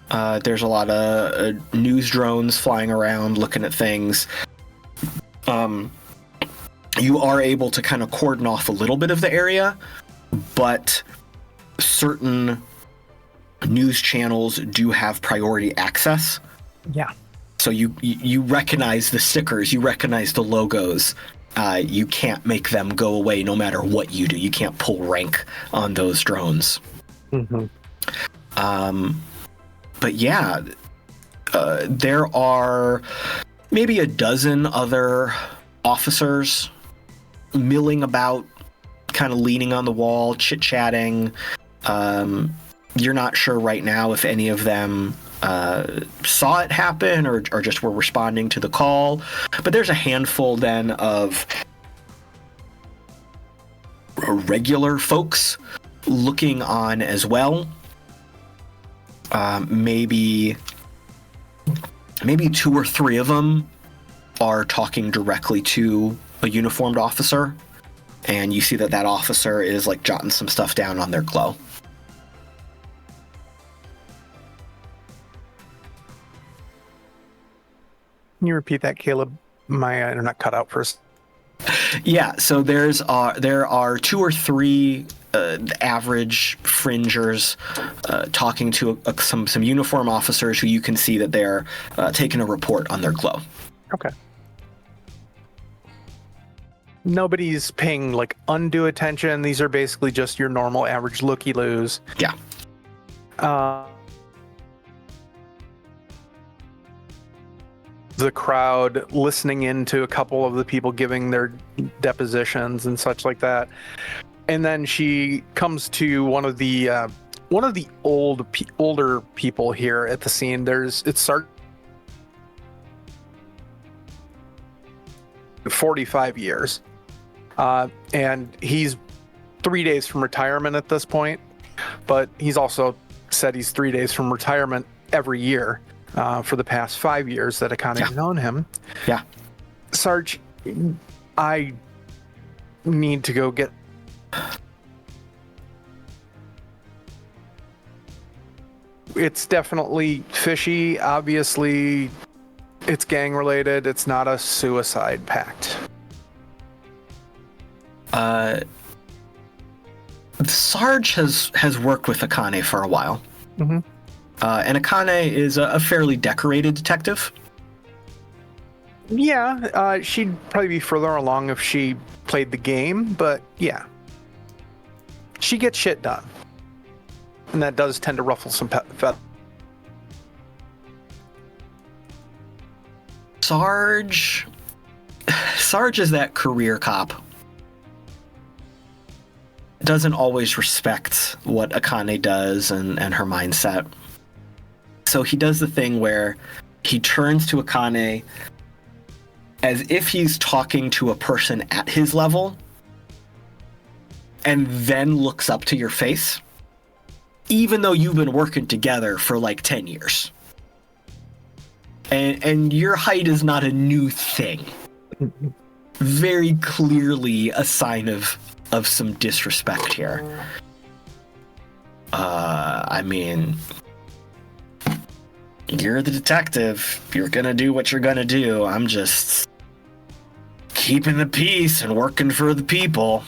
Speaker 2: There's a lot of news drones flying around looking at things. You are able to kind of cordon off a little bit of the area, but certain news channels do have priority access.
Speaker 4: Yeah.
Speaker 2: So you recognize the stickers, you recognize the logos. You can't make them go away no matter what you do. You can't pull rank on those drones.
Speaker 4: Mm-hmm.
Speaker 2: But yeah, there are maybe a dozen other officers milling about, kind of leaning on the wall, chit-chatting. You're not sure right now if any of them saw it happen or just were responding to the call. But there's a handful then of regular folks looking on as well. Maybe 2 or 3 of them are talking directly to a uniformed officer, and you see that officer is like jotting some stuff down on their glow.
Speaker 4: Can you repeat that, Caleb? My internet cut out first.
Speaker 2: Yeah, so there are 2 or 3 average fringers talking to some uniform officers who you can see that they're taking a report on their glow.
Speaker 4: Okay. Nobody's paying like undue attention. These are basically just your normal average looky-loos.
Speaker 2: Yeah.
Speaker 4: The crowd listening in to a couple of the people giving their depositions and such like that. And then she comes to one of the older people here at the scene. It's Sergeant 45 years. And he's 3 days from retirement at this point, but he's also said he's 3 days from retirement every year for the past 5 years that Akane's known him.
Speaker 2: Yeah.
Speaker 4: Sarge, I need to go get... It's definitely fishy. Obviously, it's gang related. It's not a suicide pact.
Speaker 2: Sarge has worked with Akane for a while.
Speaker 4: Mm-hmm.
Speaker 2: And Akane is a fairly decorated detective.
Speaker 4: Yeah, she'd probably be further along if she played the game, but yeah. She gets shit done. And that does tend to ruffle some feathers.
Speaker 2: Sarge is that career cop. Doesn't always respect what Akane does and her mindset. So he does the thing where he turns to Akane as if he's talking to a person at his level, and then looks up to your face, even though you've been working together for like 10 years. And your height is not a new thing. Very clearly a sign of some disrespect here. I mean, you're the detective. You're gonna do what you're gonna do. I'm just keeping the peace and working for the people.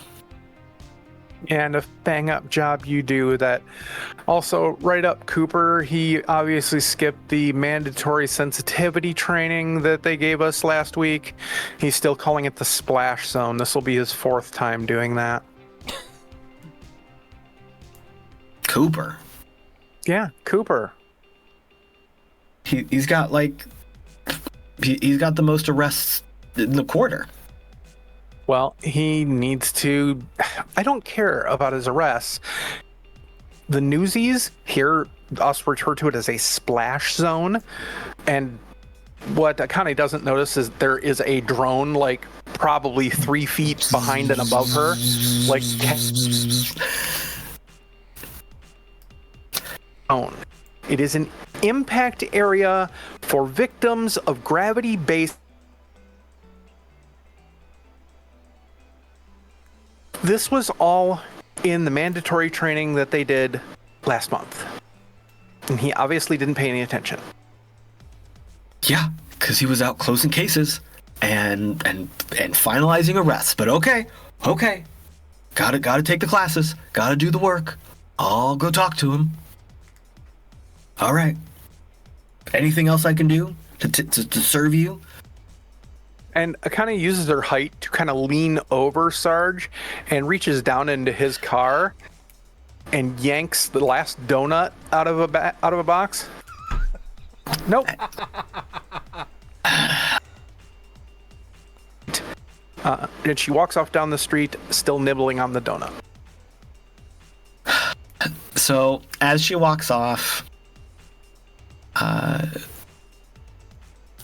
Speaker 4: And a bang-up job you do that. Also, right up Cooper, he obviously skipped the mandatory sensitivity training that they gave us last week. He's still calling it the splash zone. This will be his 4th time doing that.
Speaker 2: Cooper?
Speaker 4: Yeah, Cooper.
Speaker 2: He's got like... He's got the most arrests in the quarter.
Speaker 4: Well, he needs to... I don't care about his arrests. The newsies here, us refer to it as a splash zone. And what Akane doesn't notice is there is a drone, like, probably 3 feet behind and above her. Like... It is an impact area for victims of gravity-based... This was all in the mandatory training that they did last month. And he obviously didn't pay any attention.
Speaker 2: Yeah, because he was out closing cases and finalizing arrests. But okay. Gotta take the classes. Gotta do the work. I'll go talk to him. All right. Anything else I can do to serve you?
Speaker 4: And Akane uses her height to kind of lean over Sarge and reaches down into his car and yanks the last donut out of a box. Nope. And she walks off down the street, still nibbling on the donut.
Speaker 2: So as she walks off,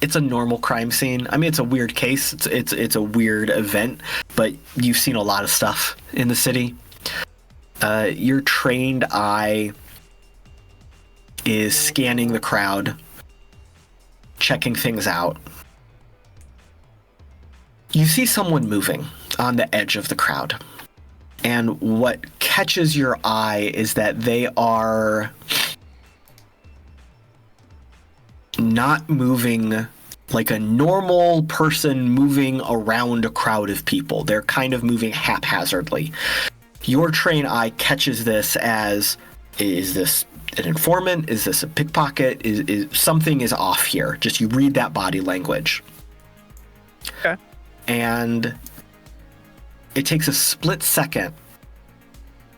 Speaker 2: it's a normal crime scene. I mean, it's a weird case. It's a weird event, but you've seen a lot of stuff in the city. Your trained eye is scanning the crowd, checking things out. You see someone moving on the edge of the crowd. And what catches your eye is that they are not moving like a normal person moving around a crowd of people. They're kind of moving haphazardly. Your trained eye catches this as, is this an informant? Is this a pickpocket? Is something is off here? Just you read that body language.
Speaker 4: Okay.
Speaker 2: And it takes a split second,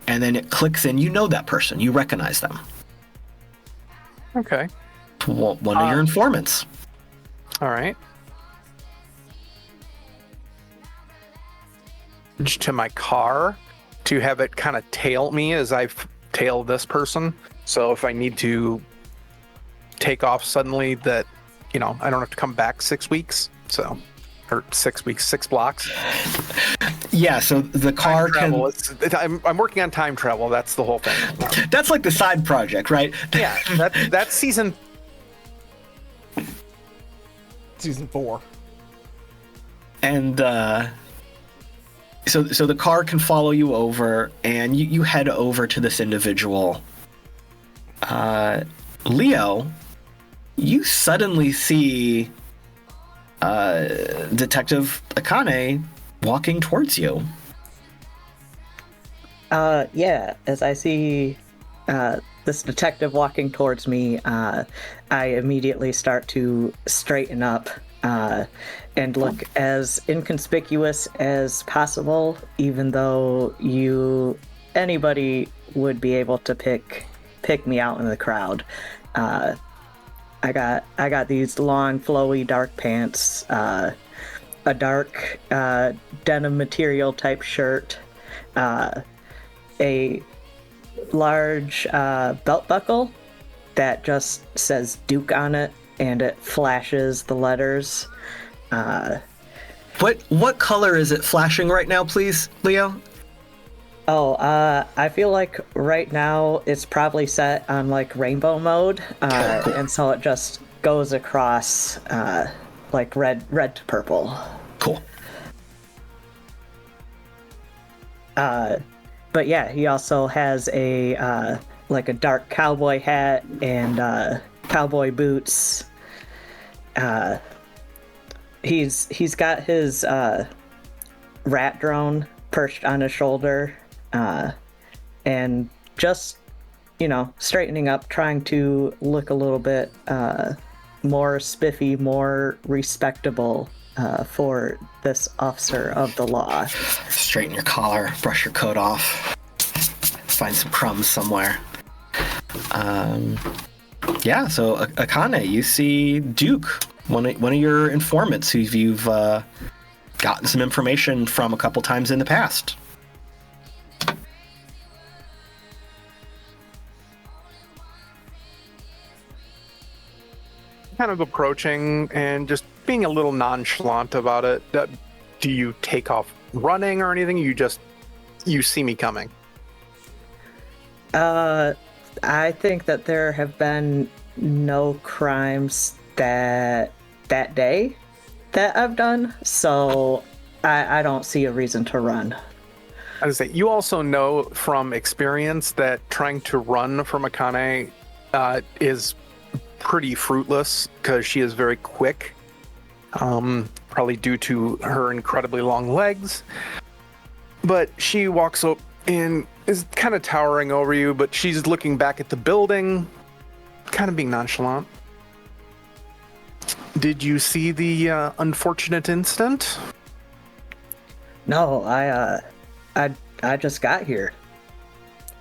Speaker 2: and then it clicks in. You know that person. You recognize them.
Speaker 4: Okay.
Speaker 2: One of your informants.
Speaker 4: All right. To my car to have it kind of tail me as I tail this person. So if I need to take off suddenly, that, I don't have to come back 6 weeks. So, or 6 weeks, 6 blocks.
Speaker 2: Yeah, so the car can...
Speaker 4: I'm working on time travel. That's the whole thing.
Speaker 2: That's like the side project, right?
Speaker 4: Yeah, that's season...
Speaker 3: Season 4.
Speaker 2: And so the car can follow you over, and you head over to this individual. Leo, you suddenly see Detective Akane walking towards you.
Speaker 6: Yeah, as I see this detective walking towards me, I immediately start to straighten up and look as inconspicuous as possible, even though anybody would be able to pick me out in the crowd. I got these long, flowy, dark pants, a dark denim material type shirt, a large belt buckle that just says Duke on it, and it flashes the letters.
Speaker 2: What color is it flashing right now, please, Leo?
Speaker 6: I feel like right now it's probably set on like rainbow mode,
Speaker 2: Cool.
Speaker 6: and so it just goes across like red to purple.
Speaker 2: Cool.
Speaker 6: But yeah, he also has a like a dark cowboy hat and cowboy boots. He's got his rat drone perched on his shoulder, and just, you know, straightening up, trying to look a little bit more spiffy, more respectable for this officer of the law.
Speaker 2: Straighten your collar, brush your coat off, find some crumbs somewhere. Yeah, so Akane, you see Duke, one of your informants who you've gotten some information from a couple times in the past.
Speaker 4: Kind of approaching and just being a little nonchalant about it. Do you take off running or anything? You see me coming?
Speaker 6: I think that there have been no crimes that day that I've done, so I don't see a reason to run.
Speaker 4: I was say, you also know from experience that trying to run from Akane is pretty fruitless because she is very quick, probably due to her incredibly long legs. But she walks up and is kind of towering over you, but she's looking back at the building, kind of being nonchalant. Did you see the unfortunate incident?
Speaker 6: No, I just got here.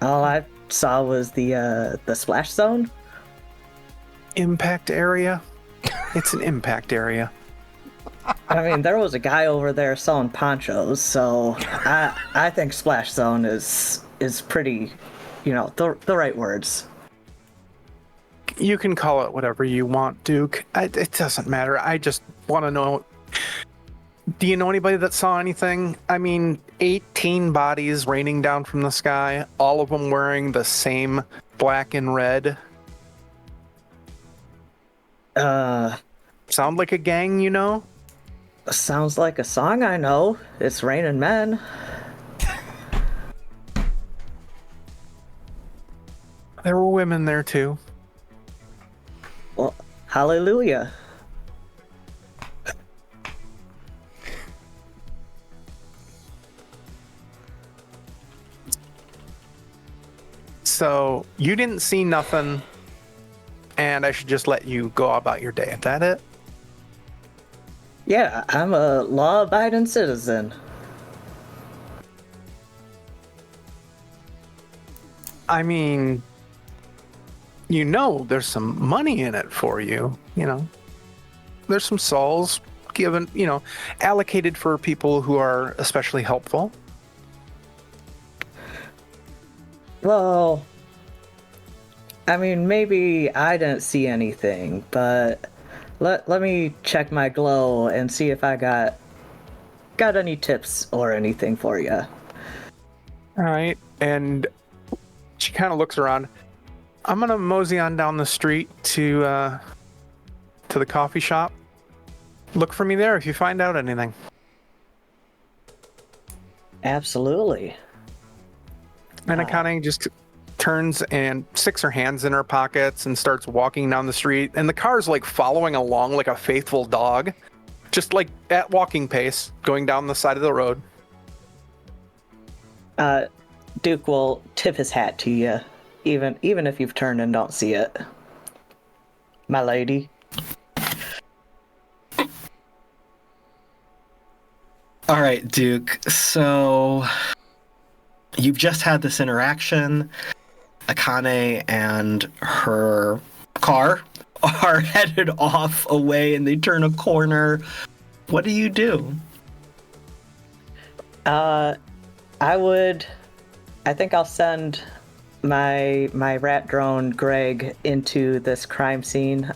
Speaker 6: All I saw was the splash zone.
Speaker 4: Impact area? It's an impact area.
Speaker 6: I mean, there was a guy over there selling ponchos, so I think splash zone is pretty, you know, the right words.
Speaker 4: You can call it whatever you want, Duke. It doesn't matter. I just want to know, do you know anybody that saw anything? I mean, 18 bodies raining down from the sky, all of them wearing the same black and red. Sound like a gang, you know?
Speaker 6: Sounds like a song I know. It's Raining Men.
Speaker 4: There were women there too.
Speaker 6: Well, hallelujah.
Speaker 4: So, you didn't see nothing, and I should just let you go about your day. Is that it?
Speaker 6: Yeah, I'm a law-abiding citizen.
Speaker 4: I mean, you know there's some money in it for you, you know. There's some souls given, you know, allocated for people who are especially helpful.
Speaker 6: Well, I mean, maybe I didn't see anything, but let me check my glow and see if I got any tips or anything for you.
Speaker 4: All right, and she kind of looks around. I'm gonna mosey on down the street to the coffee shop. Look for me there if you find out anything.
Speaker 6: Absolutely.
Speaker 4: And Akane just turns and sticks her hands in her pockets and starts walking down the street. And the car's like following along like a faithful dog, just like at walking pace, going down the side of the road.
Speaker 6: Duke will tip his hat to you, even if you've turned and don't see it. My lady.
Speaker 2: All right, Duke. So you've just had this interaction. Akane and her car are headed off away, and they turn a corner. What do you do?
Speaker 6: I think I'll send my rat drone Greg into this crime scene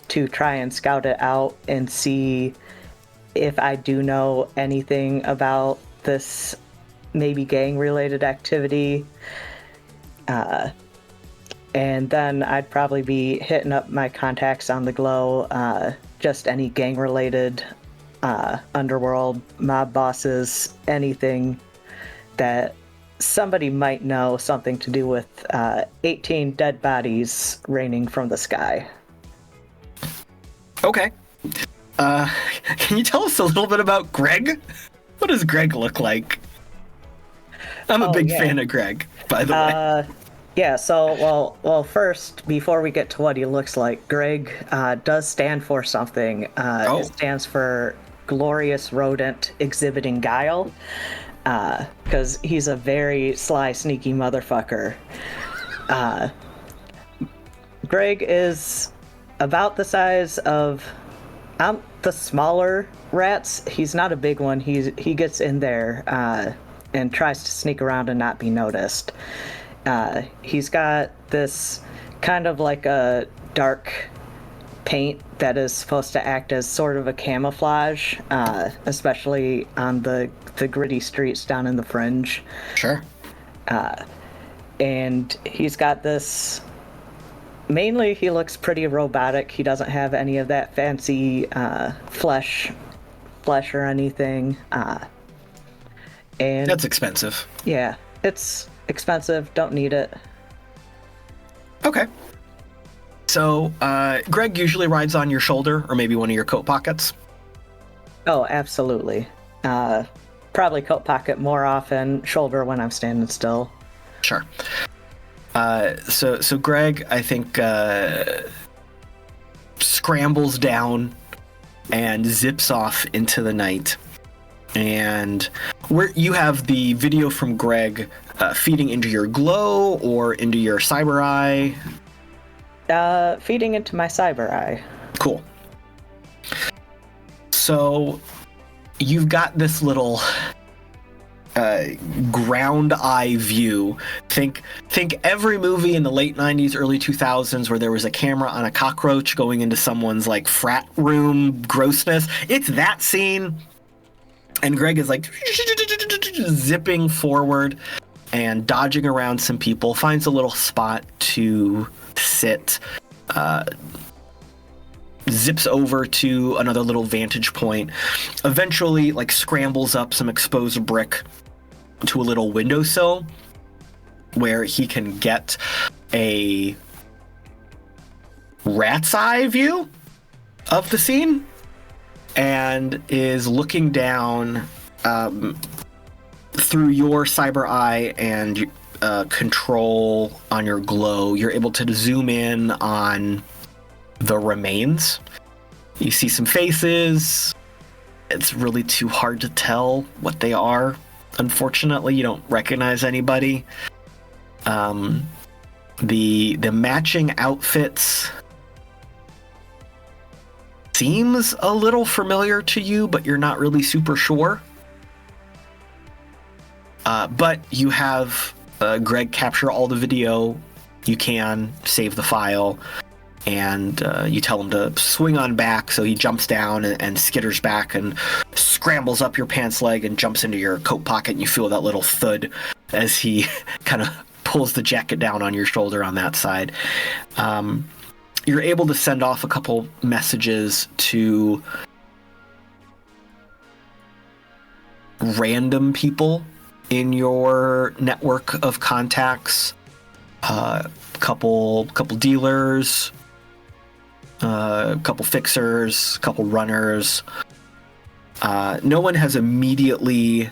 Speaker 6: to try and scout it out and see if I do know anything about this maybe gang-related activity. And then I'd probably be hitting up my contacts on the Glow, just any gang-related underworld, mob bosses, anything that somebody might know something to do with 18 dead bodies raining from the sky.
Speaker 2: Okay. Can you tell us a little bit about Greg? What does Greg look like? I'm a big fan of Greg, by the way.
Speaker 6: Yeah, so, well, first, before we get to what he looks like, Greg does stand for something. It stands for Glorious Rodent Exhibiting Guile, because he's a very sly, sneaky motherfucker. Greg is about the size of the smaller rats. He's not a big one. He gets in there and tries to sneak around and not be noticed. He's got this kind of like a dark paint that is supposed to act as sort of a camouflage, especially on the gritty streets down in the fringe.
Speaker 2: Sure.
Speaker 6: And he's got this... Mainly, he looks pretty robotic. He doesn't have any of that fancy flesh or anything. And
Speaker 2: that's expensive.
Speaker 6: Yeah, it's expensive. Don't need it.
Speaker 2: Okay. So, Greg usually rides on your shoulder or maybe one of your coat pockets?
Speaker 6: Oh, absolutely. Probably coat pocket more often, shoulder when I'm standing still.
Speaker 2: Sure. So Greg, I think, scrambles down and zips off into the night. And where you have the video from Greg feeding into your Glow or into your cyber eye?
Speaker 6: Feeding into my cyber eye.
Speaker 2: Cool. So you've got this little ground eye view. Think every movie in the late 90s, early 2000s where there was a camera on a cockroach going into someone's like frat room grossness. It's that scene. And Greg is like zipping forward and dodging around some people, finds a little spot to sit, zips over to another little vantage point, eventually like scrambles up some exposed brick to a little windowsill where he can get a rat's eye view of the scene and is looking down through your cyber eye and control on your Glow. You're able to zoom in on the remains. You see some faces. It's really too hard to tell what they are. Unfortunately, you don't recognize anybody. The matching outfits seems a little familiar to you, but you're not really super sure. But you have Greg capture all the video you can, save the file, and you tell him to swing on back, so he jumps down and skitters back and scrambles up your pants leg and jumps into your coat pocket, and you feel that little thud as he kind of pulls the jacket down on your shoulder on that side. You're able to send off a couple messages to random people in your network of contacts, couple dealers, couple fixers, couple runners. No one has immediately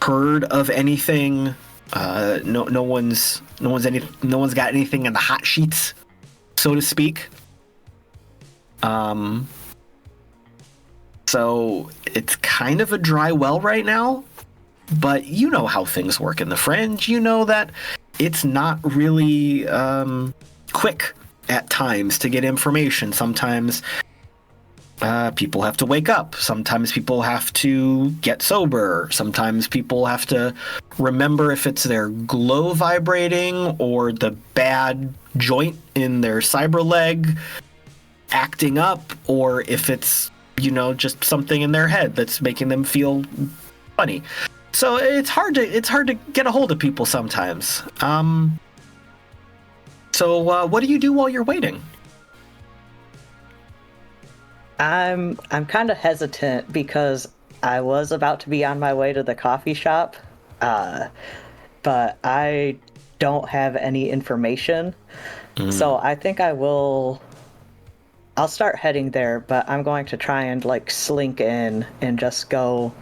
Speaker 2: heard of anything. No one's got anything in the hot sheets, so to speak. So it's kind of a dry well right now, but you know how things work in the Fringe. You know that it's not really quick at times to get information. Sometimes People have to wake up. Sometimes people have to get sober. Sometimes people have to remember if it's their glow vibrating or the bad joint in their cyber leg acting up, or if it's, just something in their head that's making them feel funny. So it's hard to get a hold of people sometimes. So what do you do while you're waiting?
Speaker 6: I'm kind of hesitant because I was about to be on my way to the coffee shop, but I don't have any information. So I think I'll start heading there, but I'm going to try and slink in and just go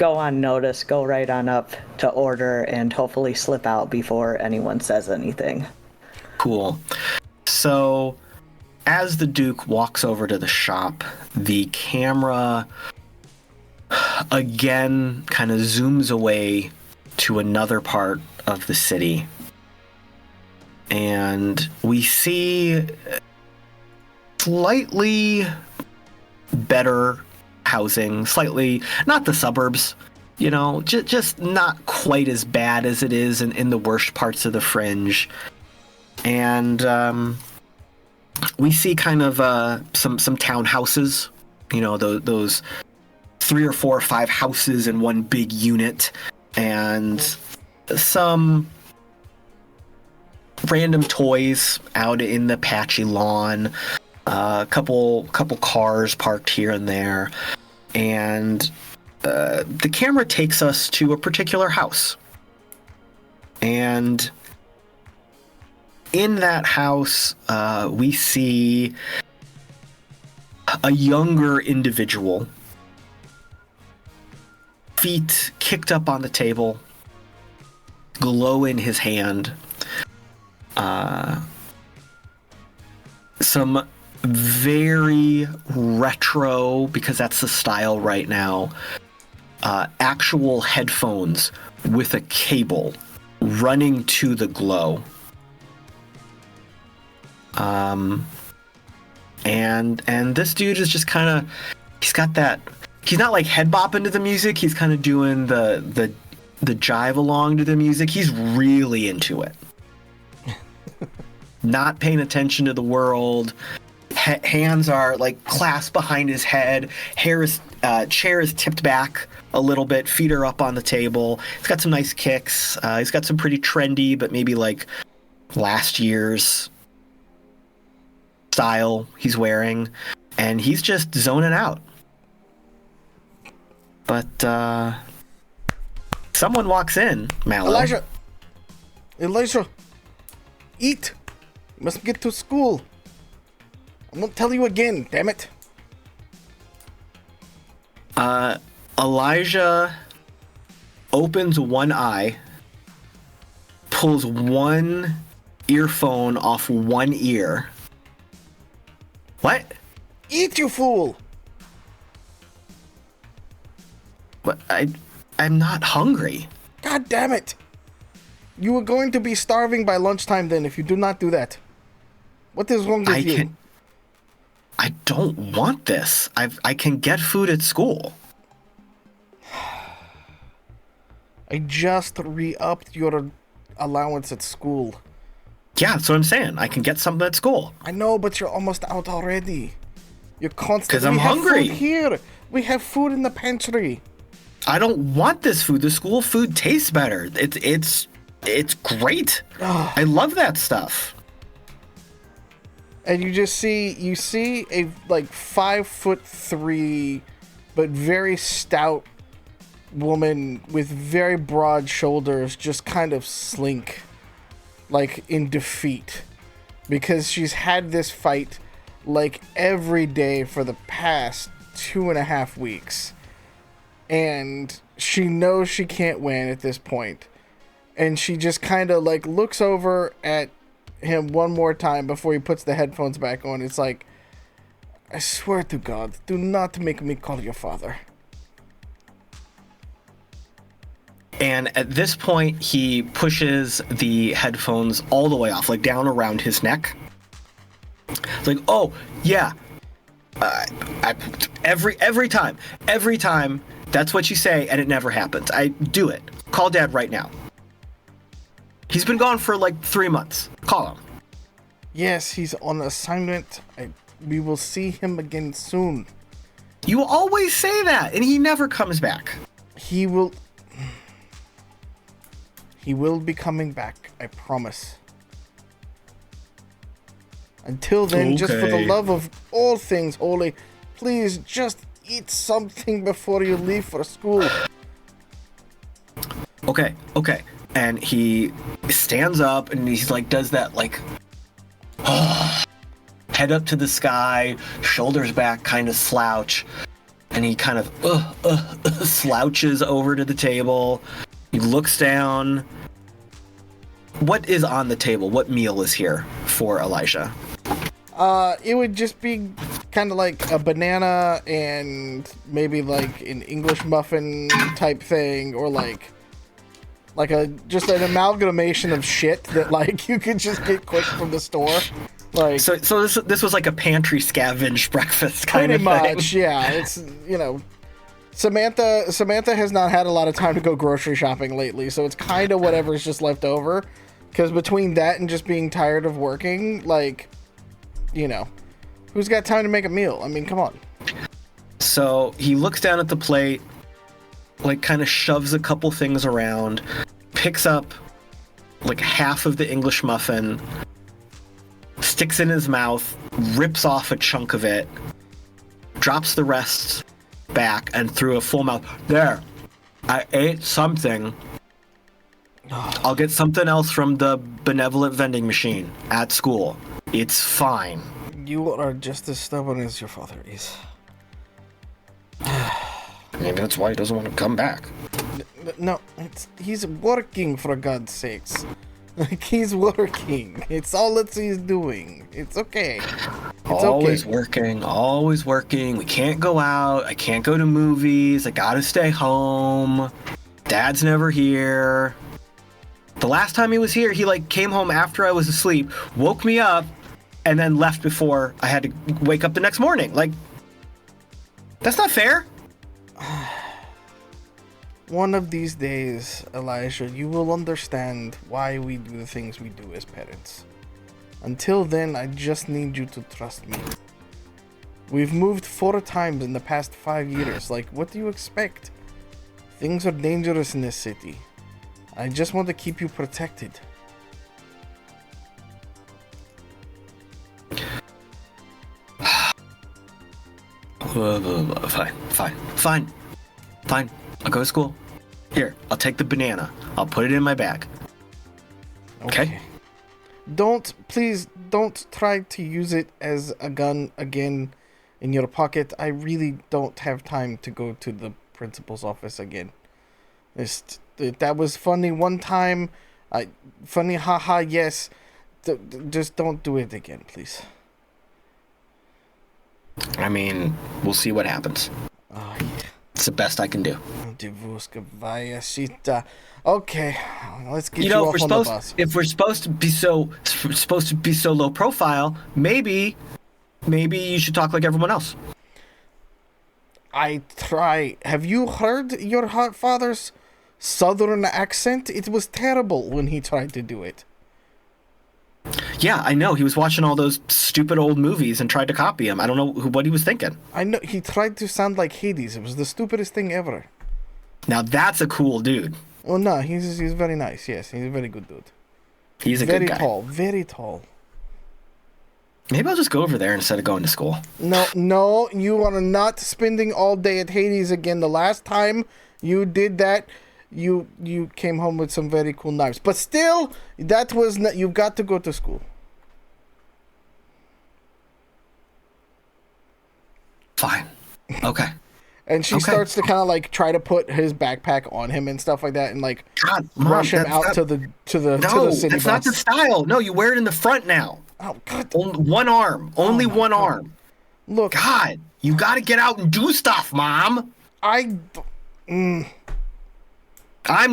Speaker 6: on notice, go right on up to order, and hopefully slip out before anyone says anything.
Speaker 2: Cool. So as the Duke walks over to the shop, the camera again kind of zooms away to another part of the city. And we see slightly better housing, slightly, not the suburbs, just not quite as bad as it is in the worst parts of the fringe. And we see kind of some townhouses, those 3 or 4 or 5 houses in one big unit, and some random toys out in the patchy lawn, a couple cars parked here and there, and the camera takes us to a particular house. And in that house, we see a younger individual, feet kicked up on the table, glow in his hand, some very retro, because that's the style right now, actual headphones with a cable running to the glow. And this dude is just kind of, he's got that, he's not head bopping to the music, he's kind of doing the jive along to the music. He's really into it. Not paying attention to the world. Hands are clasped behind his head. Chair is tipped back a little bit. Feet are up on the table. He's got some nice kicks. He's got some pretty trendy, but maybe last year's style he's wearing, and he's just zoning out. But someone walks in. Mallo.
Speaker 3: Elijah, eat. You must get to school. I won't tell you again, damn it.
Speaker 2: Elijah opens one eye, pulls one earphone off one ear. What?
Speaker 3: Eat, you fool!
Speaker 2: But I'm not hungry.
Speaker 3: God damn it! You are going to be starving by lunchtime then if you do not do that. What is wrong with you?
Speaker 2: I don't want this. I can get food at school.
Speaker 3: I just re-upped your allowance at school.
Speaker 2: Yeah, that's what I'm saying. I can get something at school.
Speaker 3: I know, but you're almost out already. You're constantly...
Speaker 2: Because I'm hungry.
Speaker 3: We have food here. We have food in the pantry.
Speaker 2: I don't want this food. The school food tastes better. It's great. I love that stuff.
Speaker 3: And you see a 5'3", but very stout woman with very broad shoulders just kind of slink, in defeat, because she's had this fight every day for the past 2.5 weeks, and she knows she can't win at this point, and she just kind of looks over at him one more time before he puts the headphones back on. It's I swear to God, do not make me call your father.
Speaker 2: And at this point, he pushes the headphones all the way off, down around his neck. Oh, yeah, Every time, that's what you say, and it never happens. I do it. Call Dad right now. He's been gone for like 3 months. Call him.
Speaker 3: Yes, he's on assignment. We will see him again soon.
Speaker 2: You always say that, and he never comes back.
Speaker 3: He will be coming back, I promise. Until then, just for the love of all things holy, please just eat something before you leave for school.
Speaker 2: Okay. And he stands up and he's like, does that like, head up to the sky, shoulders back, kind of slouch. And he kind of slouches over to the table. He looks down. What is on the table? What meal is here for Elijah?
Speaker 3: It would just be kind of like a banana and maybe like an English muffin type thing, or like just an amalgamation of shit that like you could just get quick from the store. Like,
Speaker 2: so this was like a pantry scavenge breakfast kind of thing.
Speaker 3: Pretty much, yeah. It's, you know, Samantha has not had a lot of time to go grocery shopping lately, so it's kind of whatever's just left over. Because between that and just being tired of working, like, you know, who's got time to make a meal? I mean, come on.
Speaker 2: So he looks down at the plate, like kind of shoves a couple things around, picks up like half of the English muffin, sticks in his mouth, rips off a chunk of it, drops the rest back, and through a full mouth. There, I ate something. I'll get something else from the benevolent vending machine at school. It's fine.
Speaker 3: You are just as stubborn as your father is.
Speaker 2: Maybe that's why he doesn't want to come back.
Speaker 3: No, he's working, for God's sakes. Like, he's working. It's all that he's doing. It's okay. It's
Speaker 2: always
Speaker 3: okay.
Speaker 2: always working. We can't go out. I can't go to movies. I gotta stay home. Dad's never here. The last time he was here, he like came home after I was asleep, woke me up, and then left before I had to wake up the next morning. Like, that's not fair.
Speaker 3: One of these days, Elijah, you will understand why we do the things we do as parents. Until then, I just need you to trust me. We've moved 4 times in the past 5 years. Like, what do you expect? Things are dangerous in this city. I just want to keep you protected.
Speaker 2: Fine. I'll go to school. Here, I'll take the banana. I'll put it in my bag. Okay?
Speaker 3: Please don't try to use it as a gun again in your pocket. I really don't have time to go to the principal's office again. That was funny one time. Funny, haha, yes. Just don't do it again, please.
Speaker 2: I mean, we'll see what happens.
Speaker 3: Oh, yeah.
Speaker 2: It's the best I can do.
Speaker 3: Okay, let's get you off on the bus.
Speaker 2: If we're supposed to be so low profile, maybe you should talk like everyone else.
Speaker 3: I try. Have you heard your father's southern accent? It was terrible when he tried to do it.
Speaker 2: Yeah, I know. He was watching all those stupid old movies and tried to copy him. I don't know what he was thinking.
Speaker 3: I know. He tried to sound like Hades. It was the stupidest thing ever.
Speaker 2: Now that's a cool dude.
Speaker 3: Oh, no. He's very nice. Yes, he's a very good dude.
Speaker 2: He's a good guy.
Speaker 3: Very tall.
Speaker 2: Maybe I'll just go over there instead of going to school.
Speaker 3: No, you are not spending all day at Hades again. The last time you did that, you came home with some very cool knives. But still, that was not, you've got to go to school.
Speaker 2: Fine. Okay.
Speaker 3: And she starts to kind of like try to put his backpack on him and stuff like that, and like rush him out to the city bus.
Speaker 2: No, that's not the style. No, you wear it in the front now.
Speaker 3: Oh God!
Speaker 2: One arm, only one arm.
Speaker 3: Look,
Speaker 2: God, you got to get out and do stuff, Mom. I'm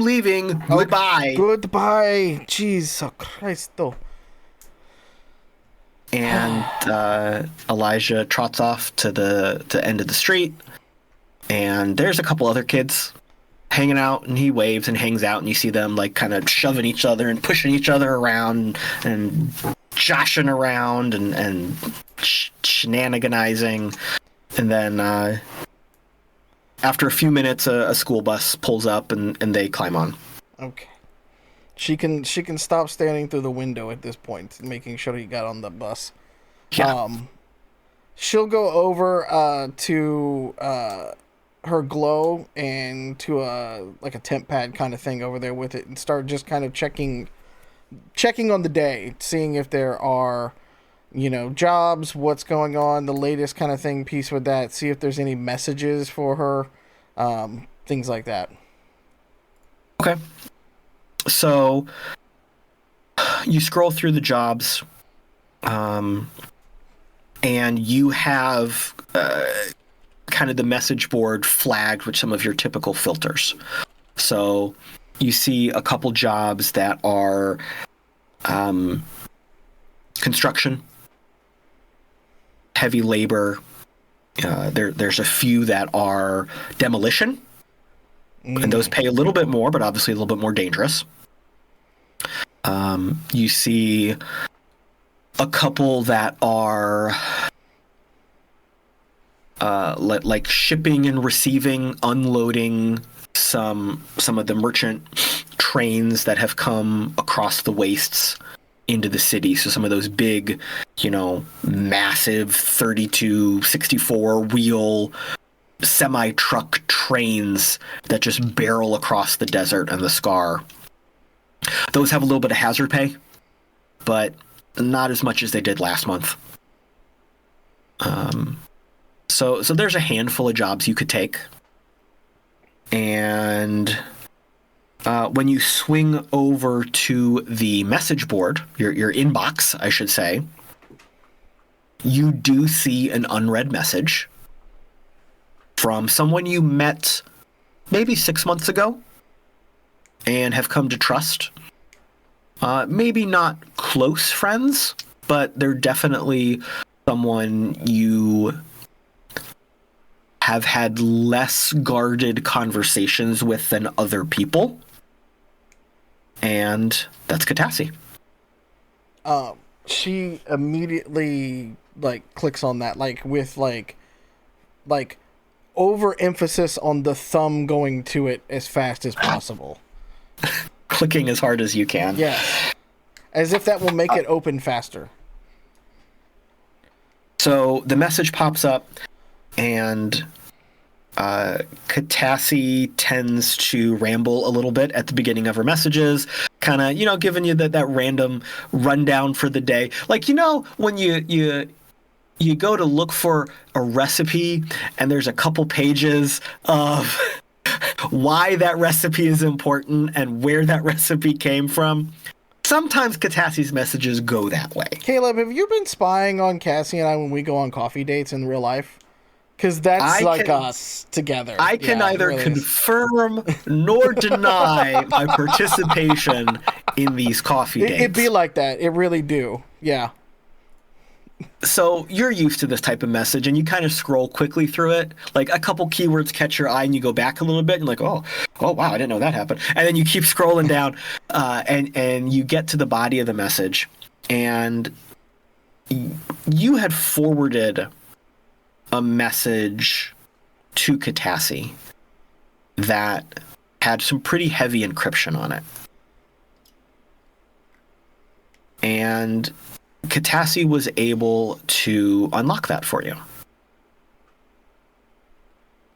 Speaker 2: leaving. Goodbye.
Speaker 3: Goodbye. Jesus Christ, though.
Speaker 2: And Elijah trots off to the end of the street, and there's a couple other kids hanging out, and he waves and hangs out, and you see them like kind of shoving each other and pushing each other around and joshing around and shenaniganizing. And then after a few minutes, a school bus pulls up and they climb on.
Speaker 3: Okay. She can stop standing through the window at this point, making sure he got on the bus.
Speaker 2: Yeah.
Speaker 3: She'll go over to her glow and to a temp pad kind of thing over there with it, and start just kind of checking on the day, seeing if there are, jobs, what's going on, the latest kind of thing piece with that, see if there's any messages for her, things like that.
Speaker 2: Okay. So you scroll through the jobs, and you have kind of the message board flagged with some of your typical filters. So you see a couple jobs that are construction, heavy labor. There's a few that are demolition. And those pay a little bit more, but obviously a little bit more dangerous. You see a couple that are like shipping and receiving, unloading some of the merchant trains that have come across the wastes into the city. So some of those big, massive 32, 64 wheel semi-truck trains that just barrel across the desert and the Scar. Those have a little bit of hazard pay, but not as much as they did last month. So there's a handful of jobs you could take. And when you swing over to the message board, your inbox, I should say, you do see an unread message from someone you met maybe 6 months ago and have come to trust. Maybe not close friends, but they're definitely someone you have had less guarded conversations with than other people. And that's Catassie.
Speaker 3: She immediately clicks on that, with overemphasis on the thumb going to it as fast as possible.
Speaker 2: Clicking as hard as you can.
Speaker 3: Yes. As if that will make it open faster.
Speaker 2: So the message pops up, and Catassie tends to ramble a little bit at the beginning of her messages, kind of, giving you that random rundown for the day. When you go to look for a recipe and there's a couple pages of why that recipe is important and where that recipe came from. Sometimes Catassie's messages go that way.
Speaker 3: Caleb, have you been spying on Cassie and I when we go on coffee dates in real life? Because that's us together.
Speaker 2: I can neither really confirm nor deny my participation in these coffee dates.
Speaker 3: It'd be like that. It really do. Yeah.
Speaker 2: So you're used to this type of message, and you kind of scroll quickly through it. Like a couple keywords catch your eye, and you go back a little bit, and you're like, oh wow, I didn't know that happened. And then you keep scrolling down, and you get to the body of the message, and you had forwarded a message to Catassie that had some pretty heavy encryption on it. And Catassie was able to unlock that for you.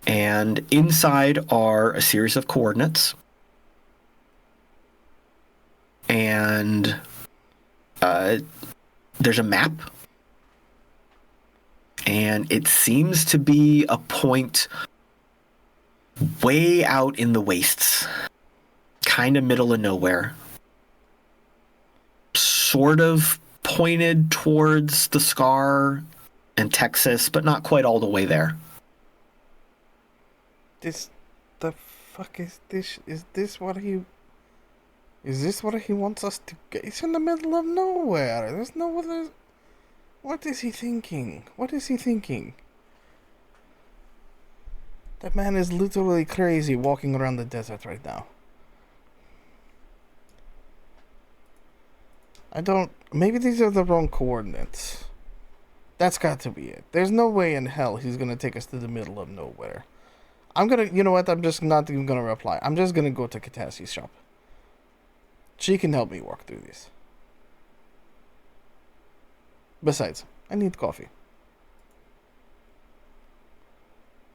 Speaker 2: And inside are a series of coordinates. And there's a map. And it seems to be a point way out in the wastes. Kind of middle of nowhere. Sort of pointed towards the Scar and Texas, but not quite all the way there.
Speaker 3: The fuck is this? Is this what he wants us to get? It's in the middle of nowhere. There's no other. What is he thinking? What is he thinking? That man is literally crazy walking around the desert right now. Maybe these are the wrong coordinates. That's got to be it. There's no way in hell he's gonna take us to the middle of nowhere. You know what? I'm just not even gonna reply. I'm just gonna go to Catassie's shop. She can help me walk through this. Besides, I need coffee.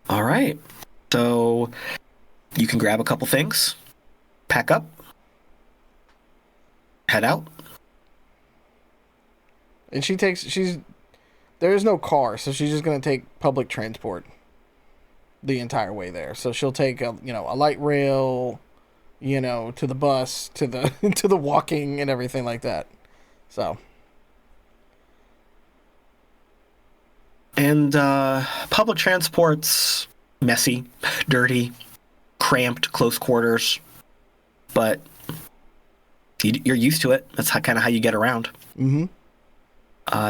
Speaker 2: All right. So you can grab a couple things, pack up, head out.
Speaker 3: And there is no car, so she's just going to take public transport the entire way there. So she'll take a light rail, to the bus, to the to the walking and everything like that. So.
Speaker 2: And public transport's messy, dirty, cramped, close quarters, but you're used to it. That's kind of how you get around.
Speaker 3: Mm-hmm.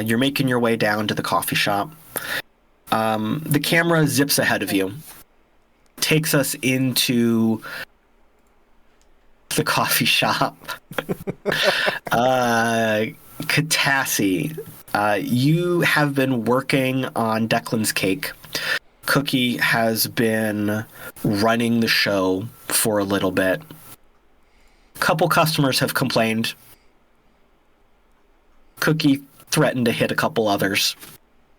Speaker 2: You're making your way down to the coffee shop. The camera zips ahead of you, takes us into the coffee shop. Catassie, you have been working on Declan's cake. Cookie has been running the show for a little bit. Couple customers have complained. Cookie threatened to hit a couple others.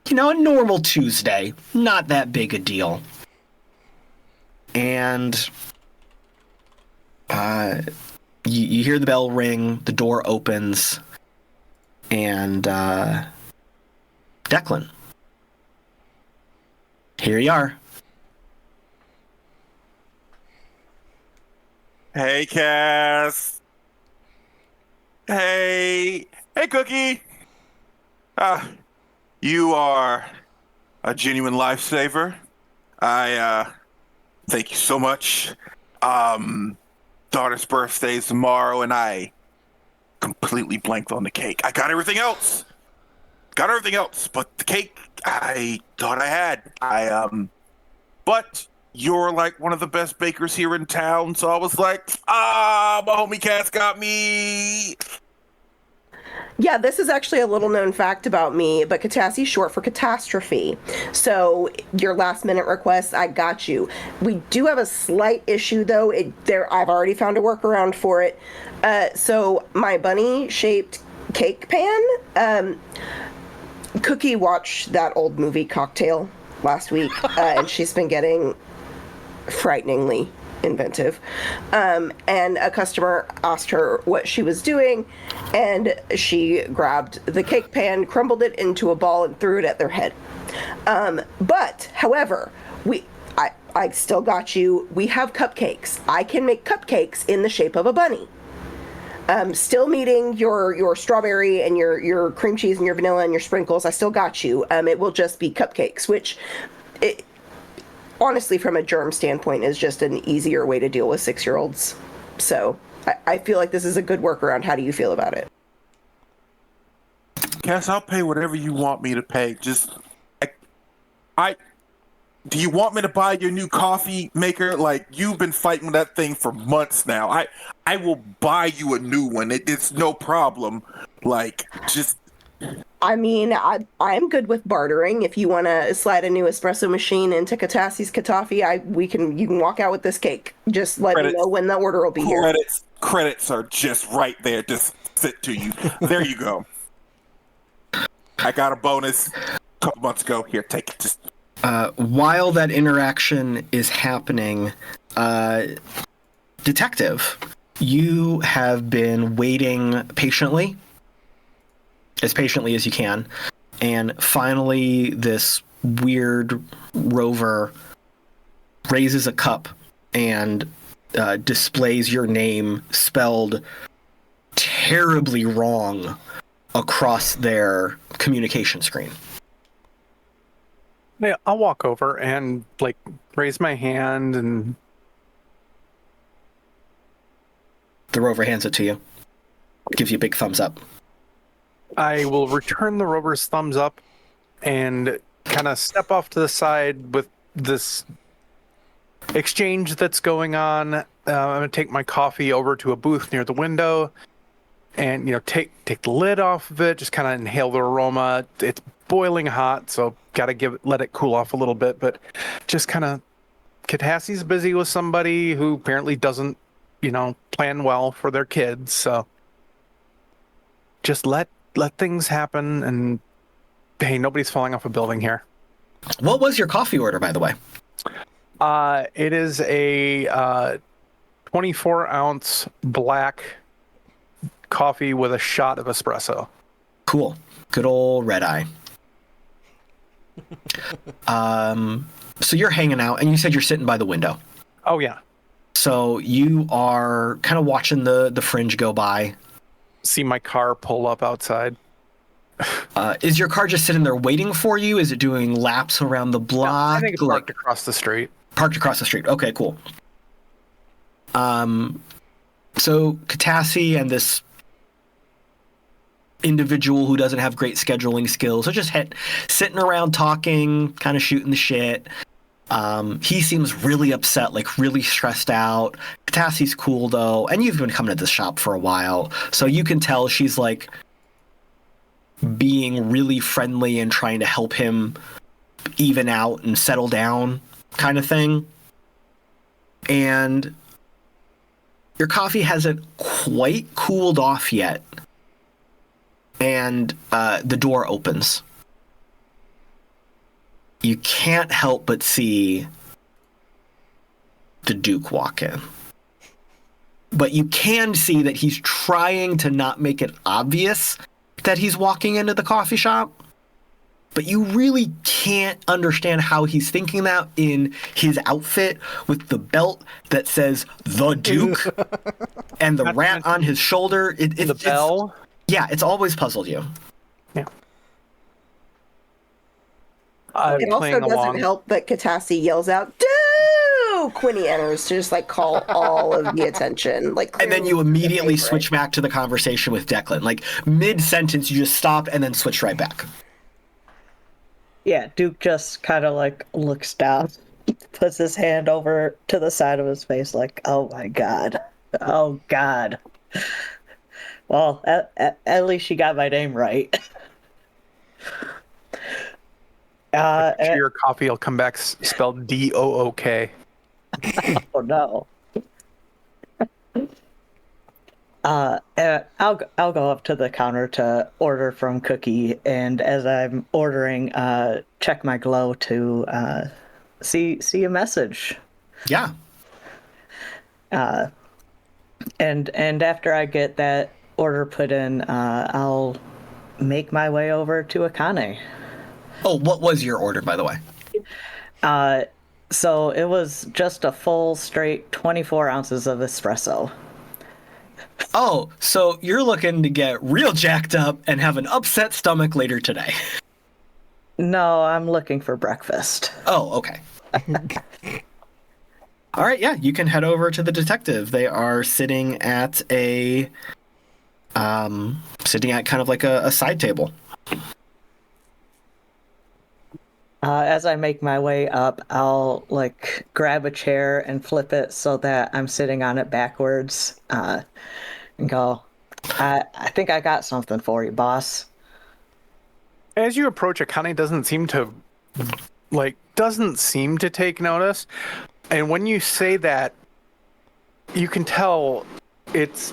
Speaker 2: A normal Tuesday. Not that big a deal. And you hear the bell ring, the door opens, and Declan, here you are.
Speaker 7: Hey, Cass. Hey, Cookie. You are a genuine lifesaver. I thank you so much. Daughter's birthday is tomorrow, and I completely blanked on the cake. I got everything else. But the cake, I thought I had. But you're like one of the best bakers here in town, so I was like, my homie Cass got me.
Speaker 5: Yeah, this is actually a little known fact about me, but Catassie's short for catastrophe. So your last minute request, I got you. We do have a slight issue though. I've already found a workaround for it. So my bunny shaped cake pan, Cookie watched that old movie Cocktail last week, and she's been getting frighteningly inventive. And a customer asked her what she was doing, and she grabbed the cake pan, crumbled it into a ball, and threw it at their head. But, however, I still got you. We have cupcakes. I can make cupcakes in the shape of a bunny. Still meeting your strawberry and your cream cheese and your vanilla and your sprinkles. I still got you. It will just be cupcakes, which honestly, from a germ standpoint, is just an easier way to deal with 6-year-olds. So I feel like this is a good workaround. How do you feel about it?
Speaker 7: Cass, I'll pay whatever you want me to pay. Just, do you want me to buy your new coffee maker? Like, you've been fighting that thing for months now. I will buy you a new one. It's no problem. Like, just...
Speaker 5: I mean, I'm good with bartering. If you want to slide a new espresso machine into Catassie's catoffee, you can walk out with this cake. Just let me know when the order will be here.
Speaker 7: Credits are just right there. Just sit to you. There you go. I got a bonus a couple months ago. Here, take it. Just
Speaker 2: while that interaction is happening, Detective, you have been waiting patiently as you can, and finally this weird rover raises a cup and displays your name spelled terribly wrong across their communication screen.
Speaker 4: Yeah, I'll walk over and raise my hand, and
Speaker 2: the rover hands it to you, gives you a big thumbs up.
Speaker 4: I will return the rover's thumbs up and kind of step off to the side with this exchange that's going on. I'm going to take my coffee over to a booth near the window and, take the lid off of it, just kind of inhale the aroma. It's boiling hot, so got to let it cool off a little bit, but just kind of Catassie's busy with somebody who apparently doesn't, plan well for their kids, so just let things happen, and hey, nobody's falling off a building here.
Speaker 2: What was your coffee order, by the way?
Speaker 4: It is a 24-ounce black coffee with a shot of espresso.
Speaker 2: Cool. Good old red eye. So you're hanging out, and you said you're sitting by the window.
Speaker 4: Oh, yeah.
Speaker 2: So you are kind of watching the fringe go by.
Speaker 4: See my car pull up outside.
Speaker 2: Is your car just sitting there waiting for you? Is it doing laps around the block?
Speaker 4: No, I think it's parked across the street.
Speaker 2: Parked across the street. Okay, cool. So Catassie and this individual who doesn't have great scheduling skills are just sitting around talking, kind of shooting the shit. He seems really upset, like really stressed out. Catassie's cool though, and you've been coming to this shop for a while, so you can tell she's like being really friendly and trying to help him even out and settle down kind of thing. And your coffee hasn't quite cooled off yet. And the door opens. You can't help but see the Duke walk in. But you can see that he's trying to not make it obvious that he's walking into the coffee shop. But you really can't understand how he's thinking that in his outfit with the belt that says The Duke and the rat on his shoulder.
Speaker 4: The bell?
Speaker 2: It's always puzzled you.
Speaker 4: Yeah.
Speaker 5: It also doesn't help that Catassie yells out, "Duke!" when he enters to just call all of the attention.
Speaker 2: And then you immediately switch back to the conversation with Declan. Mid-sentence, you just stop and then switch right back.
Speaker 6: Yeah, Duke just kind of looks down, puts his hand over to the side of his face oh my God. Oh God. Well, at least she got my name right.
Speaker 4: Your coffee will come back spelled DOOK.
Speaker 6: Oh no. I'll go up to the counter to order from Cookie, and as I'm ordering, check my glow to see a message.
Speaker 2: Yeah.
Speaker 6: And after I get that order put in, I'll make my way over to Akane.
Speaker 2: Oh, what was your order, by the way?
Speaker 6: So it was just a full straight 24 ounces of espresso.
Speaker 2: Oh, so you're looking to get real jacked up and have an upset stomach later today.
Speaker 6: No, I'm looking for breakfast.
Speaker 2: Oh, okay. All right, yeah, you can head over to the detective. They are sitting at kind of like a side table.
Speaker 6: As I make my way up, I'll grab a chair and flip it so that I'm sitting on it backwards, and go, I think I got something for you, boss.
Speaker 4: As you approach, Akane doesn't seem to take notice. And when you say that, you can tell it's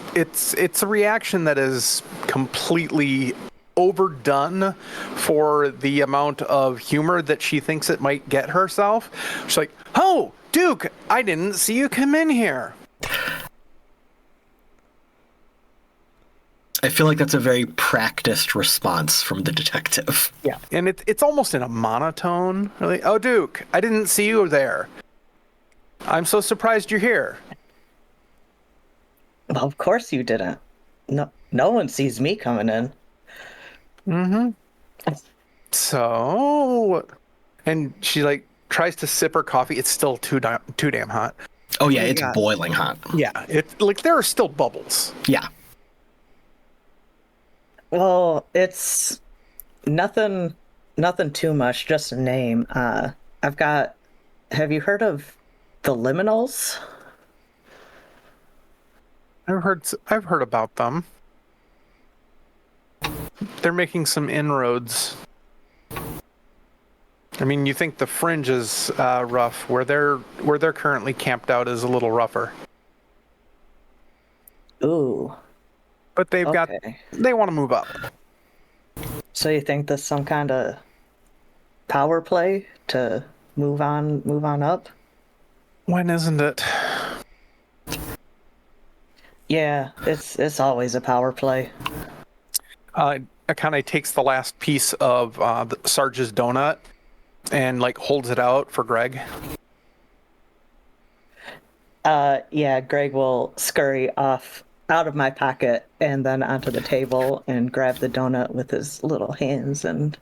Speaker 4: a reaction that is completely overdone for the amount of humor that she thinks it might get herself. She's like, "Oh, Duke, I didn't see you come in here."
Speaker 2: I feel like that's a very practiced response from the detective.
Speaker 4: Yeah, and it's almost in a monotone. Really, "Oh, Duke, I didn't see you there. I'm so surprised you're here."
Speaker 6: Well, of course you didn't. No one sees me coming in.
Speaker 4: Mm-hmm. So, and she tries to sip her coffee. It's still too damn hot.
Speaker 2: Oh yeah, it's boiling hot.
Speaker 4: Yeah, there are still bubbles.
Speaker 2: Yeah.
Speaker 6: Well, it's nothing too much, just a name. Have you heard of the Liminals?
Speaker 4: I've heard about them. They're making some inroads. I mean, you think the Fringe is rough. Where they're currently camped out is a little rougher.
Speaker 6: Ooh.
Speaker 4: But they want to move up.
Speaker 6: So you think there's some kind of power play to move on up?
Speaker 4: When isn't it?
Speaker 6: Yeah, it's always a power play.
Speaker 4: Akane takes the last piece of Sarge's donut and holds it out for Greg.
Speaker 6: Yeah, Greg will scurry off out of my pocket and then onto the table and grab the donut with his little hands. And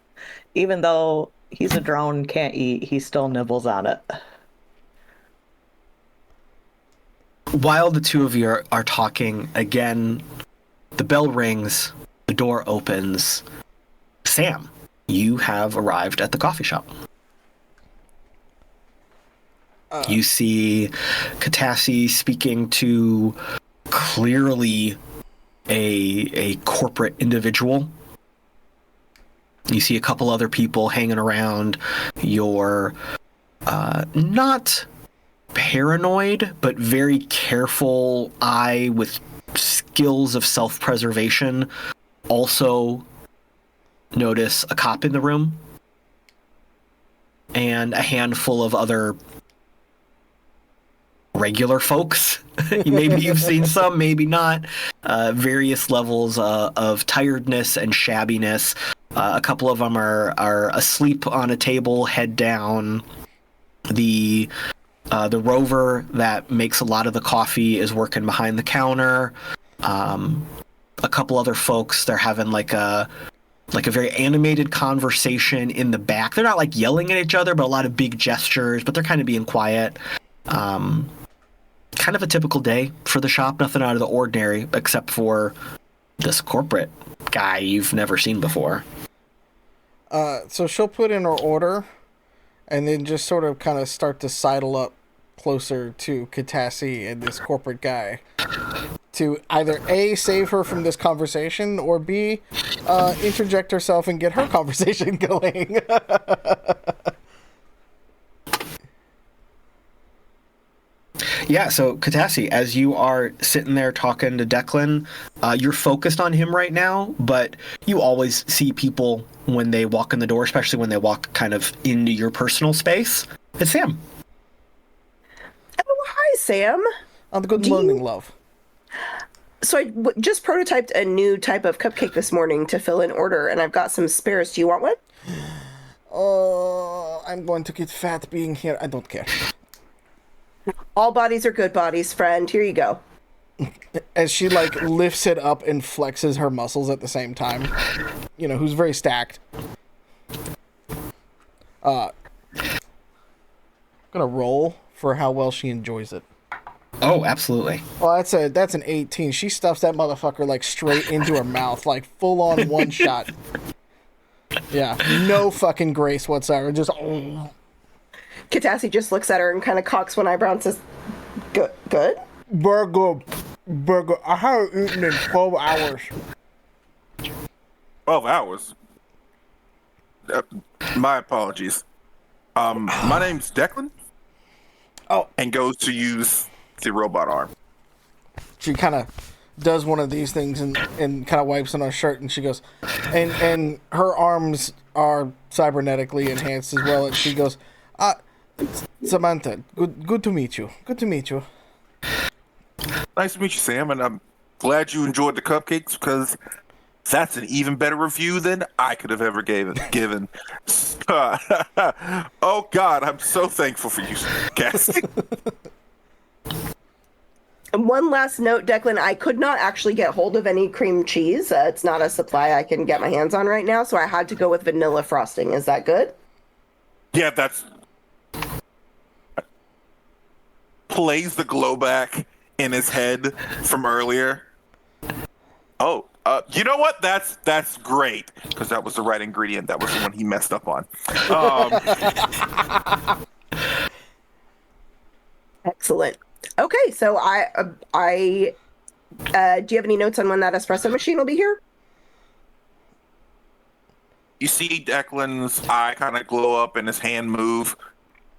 Speaker 6: even though he's a drone, can't eat, he still nibbles on it.
Speaker 2: While the two of you are talking, again, the bell rings, the door opens. Sam, you have arrived at the coffee shop. You see Catassie speaking to clearly a corporate individual. You see a couple other people hanging around. You're not paranoid, but very careful eye with skills of self-preservation. Also notice a cop in the room and a handful of other regular folks. Maybe you've seen some, maybe not. Various levels of tiredness and shabbiness. A couple of them are asleep on a table, head down. The rover that makes a lot of the coffee is working behind the counter. A couple other folks, they're having a very animated conversation in the back. They're not yelling at each other, but a lot of big gestures, but they're kind of being quiet. Kind of a typical day for the shop, nothing out of the ordinary, except for this corporate guy you've never seen before.
Speaker 3: So she'll put in her order, and then just sort of kind of start to sidle up closer to Catassie and this corporate guy to either A, save her from this conversation, or B, interject herself and get her conversation going.
Speaker 2: Yeah, so Catassie, as you are sitting there talking to Declan, you're focused on him right now, but you always see people when they walk in the door, especially when they walk kind of into your personal space. It's Sam.
Speaker 5: Oh, hi, Sam.
Speaker 3: Good morning, love.
Speaker 5: So I just prototyped a new type of cupcake this morning to fill in order, and I've got some spares. Do you want one?
Speaker 3: Oh, I'm going to get fat being here. I don't care.
Speaker 5: All bodies are good bodies, friend. Here you go.
Speaker 3: As she lifts it up and flexes her muscles at the same time. Who's very stacked. Gonna roll for how well she enjoys it.
Speaker 2: Oh, absolutely.
Speaker 3: Well, that's an 18. She stuffs that motherfucker straight into her mouth, full on one shot. Yeah, no fucking grace whatsoever. Just. Oh.
Speaker 5: Catassie just looks at her and kind of cocks one eyebrow and says, Good?
Speaker 3: Burger. I haven't eaten in 12 hours.
Speaker 7: 12 hours? My apologies. My name's Declan.
Speaker 3: Oh.
Speaker 7: And goes to use the robot arm.
Speaker 3: She kind of does one of these things and kind of wipes on her shirt, and she goes, and her arms are cybernetically enhanced as well, and she goes, Samantha, good to meet you. Good to meet you.
Speaker 7: Nice to meet you, Sam, and I'm glad you enjoyed the cupcakes, because that's an even better review than I could have ever given. Oh, God, I'm so thankful for you, Cassie.
Speaker 5: And one last note, Declan, I could not actually get hold of any cream cheese. It's not a supply I can get my hands on right now, so I had to go with vanilla frosting. Is that good?
Speaker 7: Yeah, that's... Plays the glow back in his head from earlier. Oh, You know what? That's great because that was the right ingredient. That was the one he messed up on.
Speaker 5: Excellent. Okay, so I do you have any notes on when that espresso machine will be here?
Speaker 7: You see Declan's eye kind of glow up and his hand move.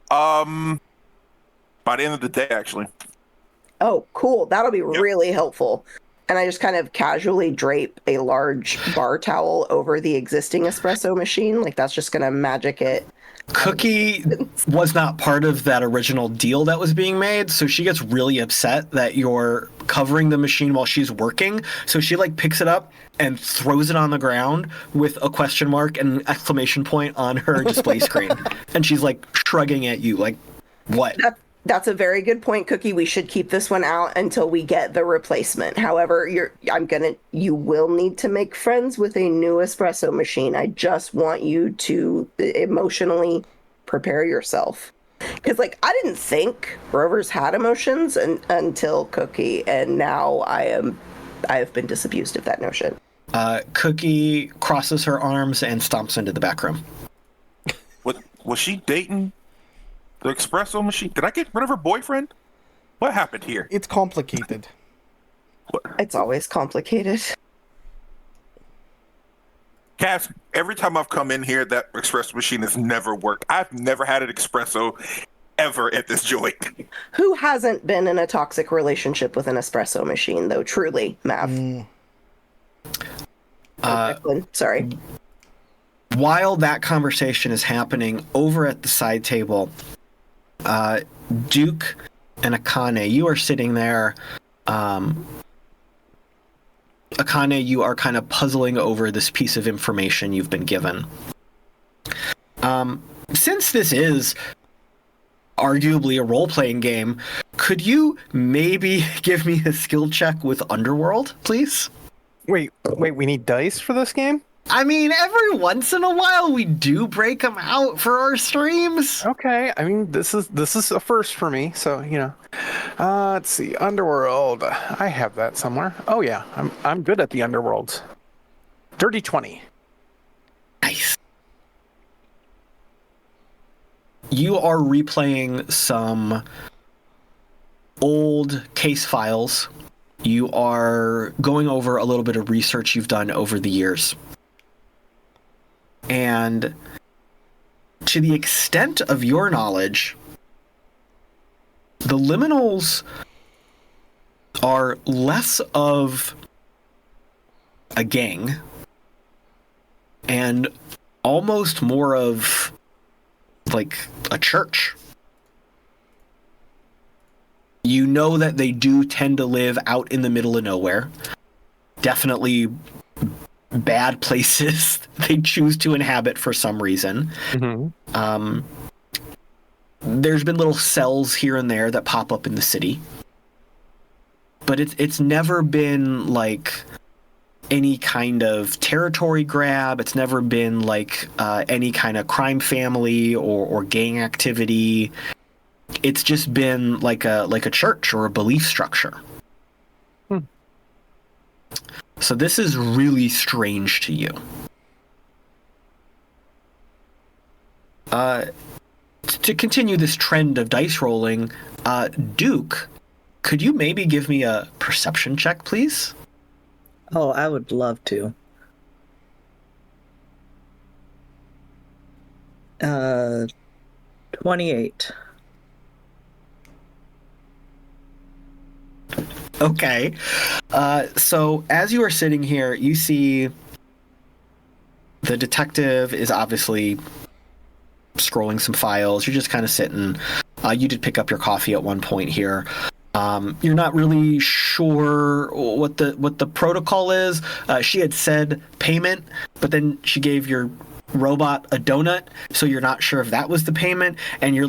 Speaker 7: By the end of the day, actually.
Speaker 5: Oh, cool. That'll be really helpful. And I just kind of casually drape a large bar towel over the existing espresso machine. Like, that's just going to magic it.
Speaker 2: Cookie was not part of that original deal that was being made, so she gets really upset that you're covering the machine while she's working. So she like picks it up and throws it on the ground with a question mark and an exclamation point on her display screen. And she's like shrugging at you like, what?
Speaker 5: That's a very good point, Cookie. We should keep this one out until we get the replacement. However, you will need to make friends with a new espresso machine. I just want you to emotionally prepare yourself. Because, like, I didn't think rovers had emotions until Cookie, and now I have been disabused of that notion.
Speaker 2: Cookie crosses her arms and stomps into the back room.
Speaker 7: What was she dating? The espresso machine? Did I get rid of her boyfriend? What happened here?
Speaker 3: It's complicated.
Speaker 5: It's always complicated.
Speaker 7: Cass, every time I've come in here, that espresso machine has never worked. I've never had an espresso ever at this joint.
Speaker 5: Who hasn't been in a toxic relationship with an espresso machine, though? Truly, Mav. Sorry.
Speaker 2: While that conversation is happening over at the side table, Duke and Akane, you are sitting there. Akane, you are kind of puzzling over this piece of information you've been given. Since this is arguably a role-playing game, could you maybe give me a skill check with Underworld, please?
Speaker 4: Wait, we need dice for this game?
Speaker 2: I mean, every once in a while we do break them out for our streams.
Speaker 4: Okay, I mean, this is a first for me, so, you know. Let's see, Underworld. I have that somewhere. Oh yeah, I'm good at the Underworld. Dirty 20.
Speaker 2: Nice. You are replaying some old case files. You are going over a little bit of research you've done over the years. And to the extent of your knowledge, the liminals are less of a gang and almost more of like a church. You know that they do tend to live out in the middle of nowhere. Definitely bad places they choose to inhabit for some reason. Mm-hmm. There's been little cells here and there that pop up in the city, but it's never been like any kind of territory grab. It's never been like any kind of crime family or gang activity. It's just been like a church or a belief structure. So this is really strange to you. To continue this trend of dice rolling, Duke, could you maybe give me a perception check, please?
Speaker 6: Oh, I would love to. 28.
Speaker 2: Okay. So as you are sitting here, you see the detective is obviously scrolling some files. You're just kind of sitting. You did pick up your coffee at one point here. You're not really sure what the protocol is. She had said payment, but then she gave your robot a donut, so you're not sure if that was the payment, and you're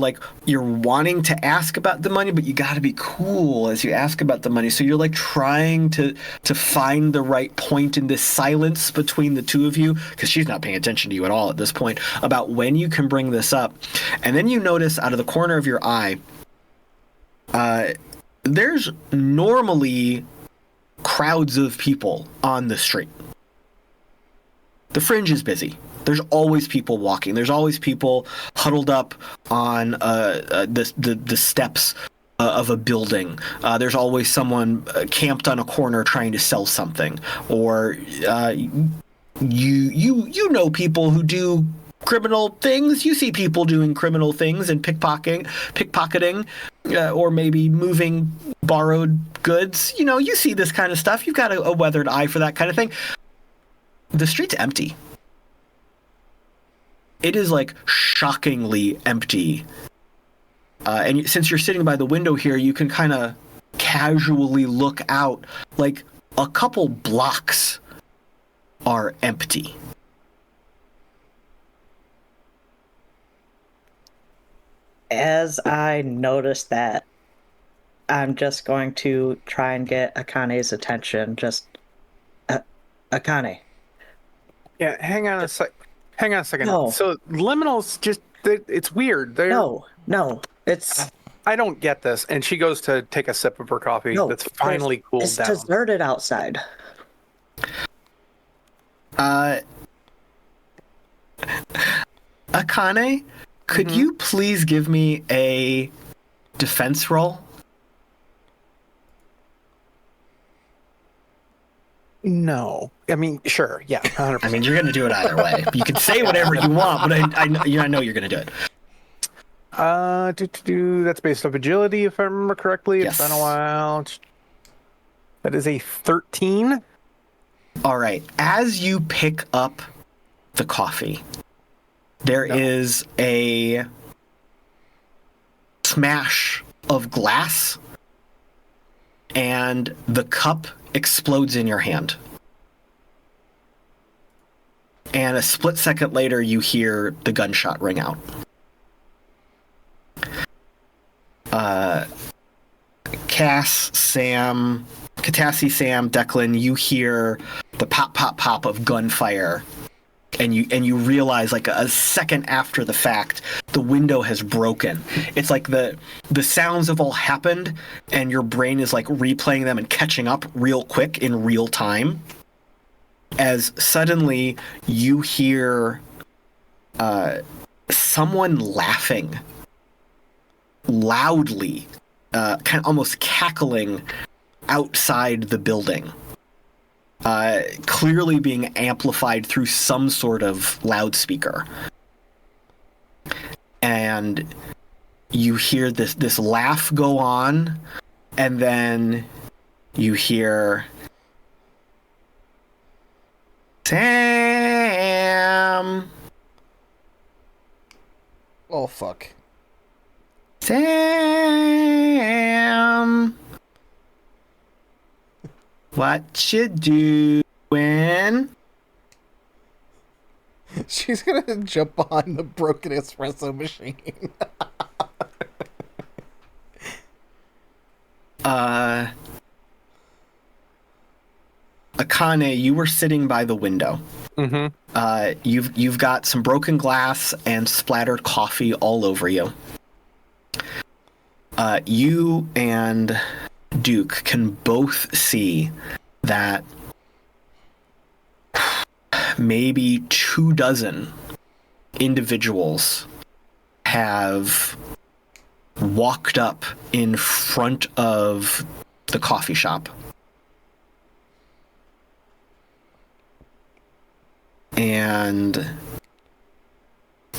Speaker 2: wanting to ask about the money, but you got to be cool as you ask about the money. So you're like trying to find the right point in this silence between the two of you, because she's not paying attention to you at all at this point, about when you can bring this up. And then you notice out of the corner of your eye, there's normally crowds of people on the street. The Fringe is busy. There's always people walking. There's always people huddled up on the steps of a building. There's always someone camped on a corner trying to sell something. Or you know people who do criminal things. You see people doing criminal things and pickpocketing, or maybe moving borrowed goods. You know, you see this kind of stuff. You've got a weathered eye for that kind of thing. The street's empty. It is like shockingly empty. And since you're sitting by the window here, you can kind of casually look out. Like a couple blocks are empty.
Speaker 6: As I notice that, I'm just going to try and get Akane's attention. Just, Akane.
Speaker 4: Yeah, hang on a second.
Speaker 6: No.
Speaker 4: So liminals it's weird.
Speaker 6: No, it's...
Speaker 4: I don't get this. And she goes to take a sip of her coffee.
Speaker 6: No,
Speaker 4: that's finally cooled
Speaker 6: it's
Speaker 4: down.
Speaker 6: It's deserted outside.
Speaker 2: Akane, could you please give me a defense roll?
Speaker 4: No. I mean, sure. Yeah, 100%.
Speaker 2: I mean, you're going to do it either way. You can say whatever you want, but I know you're going to do it.
Speaker 4: That's based off agility, if I remember correctly.
Speaker 2: Yes.
Speaker 4: It's been a while. That is a 13.
Speaker 2: All right. As you pick up the coffee, there is a smash of glass, and the cup explodes in your hand. And a split second later, you hear the gunshot ring out. Catassie, Sam, Declan, you hear the pop, pop, pop of gunfire, and you realize, like a second after the fact, the window has broken. It's like the sounds have all happened, and your brain is like replaying them and catching up real quick in real time. As suddenly you hear someone laughing loudly, kind of almost cackling outside the building, clearly being amplified through some sort of loudspeaker. And you hear this laugh go on, and then you hear Sam.
Speaker 3: Oh, fuck.
Speaker 2: Sam. What you doing?
Speaker 3: She's gonna jump on the broken espresso machine.
Speaker 2: Akane, you were sitting by the window.
Speaker 4: Mm-hmm.
Speaker 2: You've got some broken glass and splattered coffee all over you. You and Duke can both see that maybe 24 individuals have walked up in front of the coffee shop. And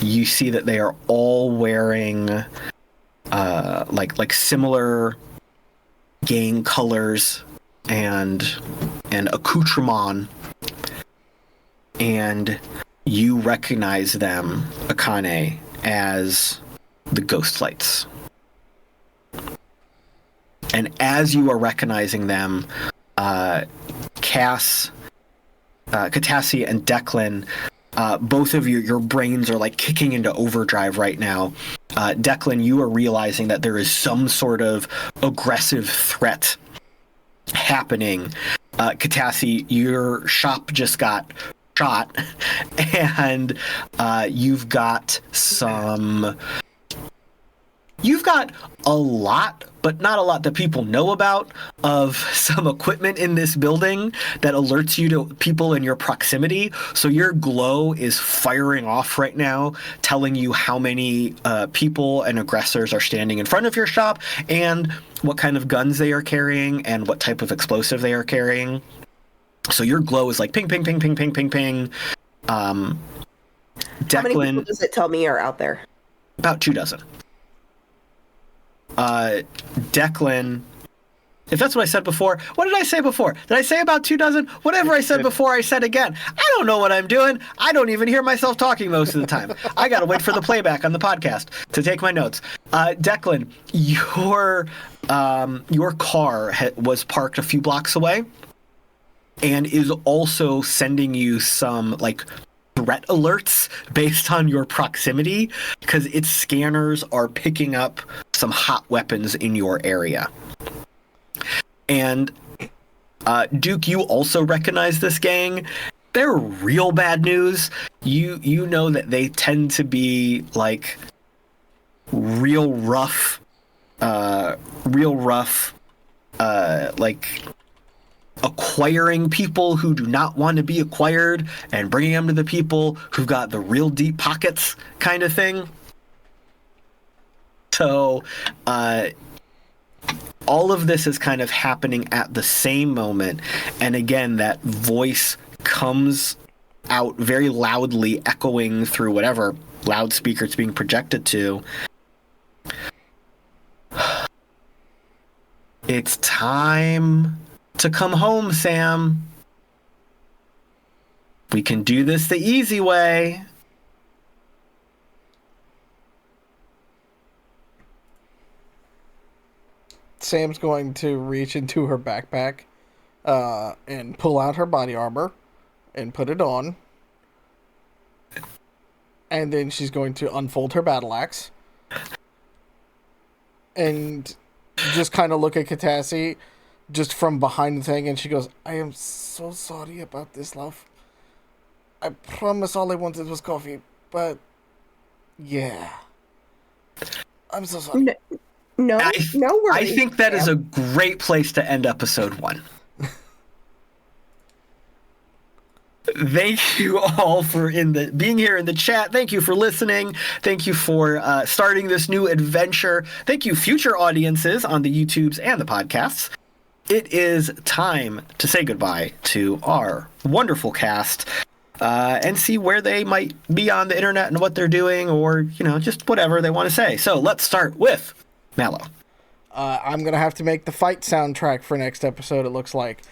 Speaker 2: you see that they are all wearing like similar gang colors and accoutrement, and you recognize them, Akane, as the Ghost Lights. And as you are recognizing them, Catassie and Declan, both of your brains are like kicking into overdrive right now. Declan, you are realizing that there is some sort of aggressive threat happening. Catassie, your shop just got shot, and you've got a lot but not a lot that people know about, of some equipment in this building that alerts you to people in your proximity. So your glow is firing off right now, telling you how many people and aggressors are standing in front of your shop and what kind of guns they are carrying and what type of explosive they are carrying. So your glow is like ping, ping, ping, ping, ping, ping, ping.
Speaker 5: How many people does it tell me are out there?
Speaker 2: About 24. Declan, if that's what I said before, what did I say before? Did I say about 24? Whatever I said before, I said again. I don't know what I'm doing. I don't even hear myself talking most of the time. I gotta wait for the playback on the podcast to take my notes. Declan, your car was parked a few blocks away and is also sending you some like threat alerts based on your proximity, because its scanners are picking up some hot weapons in your area. And Duke, you also recognize this gang. They're real bad news. You know that they tend to be like real rough, like acquiring people who do not want to be acquired and bringing them to the people who've got the real deep pockets kind of thing. So all of this is kind of happening at the same moment. And again, that voice comes out very loudly, echoing through whatever loudspeaker it's being projected to. It's time to come home, Sam. We can do this the easy way.
Speaker 3: Sam's going to reach into her backpack and pull out her body armor and put it on. And then she's going to unfold her battle axe and just kind of look at Catassie just from behind the thing, and she goes, I am so sorry about this, love. I promise all I wanted was coffee, but yeah. I'm so sorry.
Speaker 5: No worries.
Speaker 2: I think that is a great place to end episode 1. Thank you all for being here in the chat. Thank you for listening. Thank you for starting this new adventure. Thank you, future audiences on the YouTubes and the podcasts. It is time to say goodbye to our wonderful cast and see where they might be on the internet and what they're doing, or, just whatever they want to say. So let's start with Mallo.
Speaker 3: I'm going to have to make the fight soundtrack for next episode, it looks like.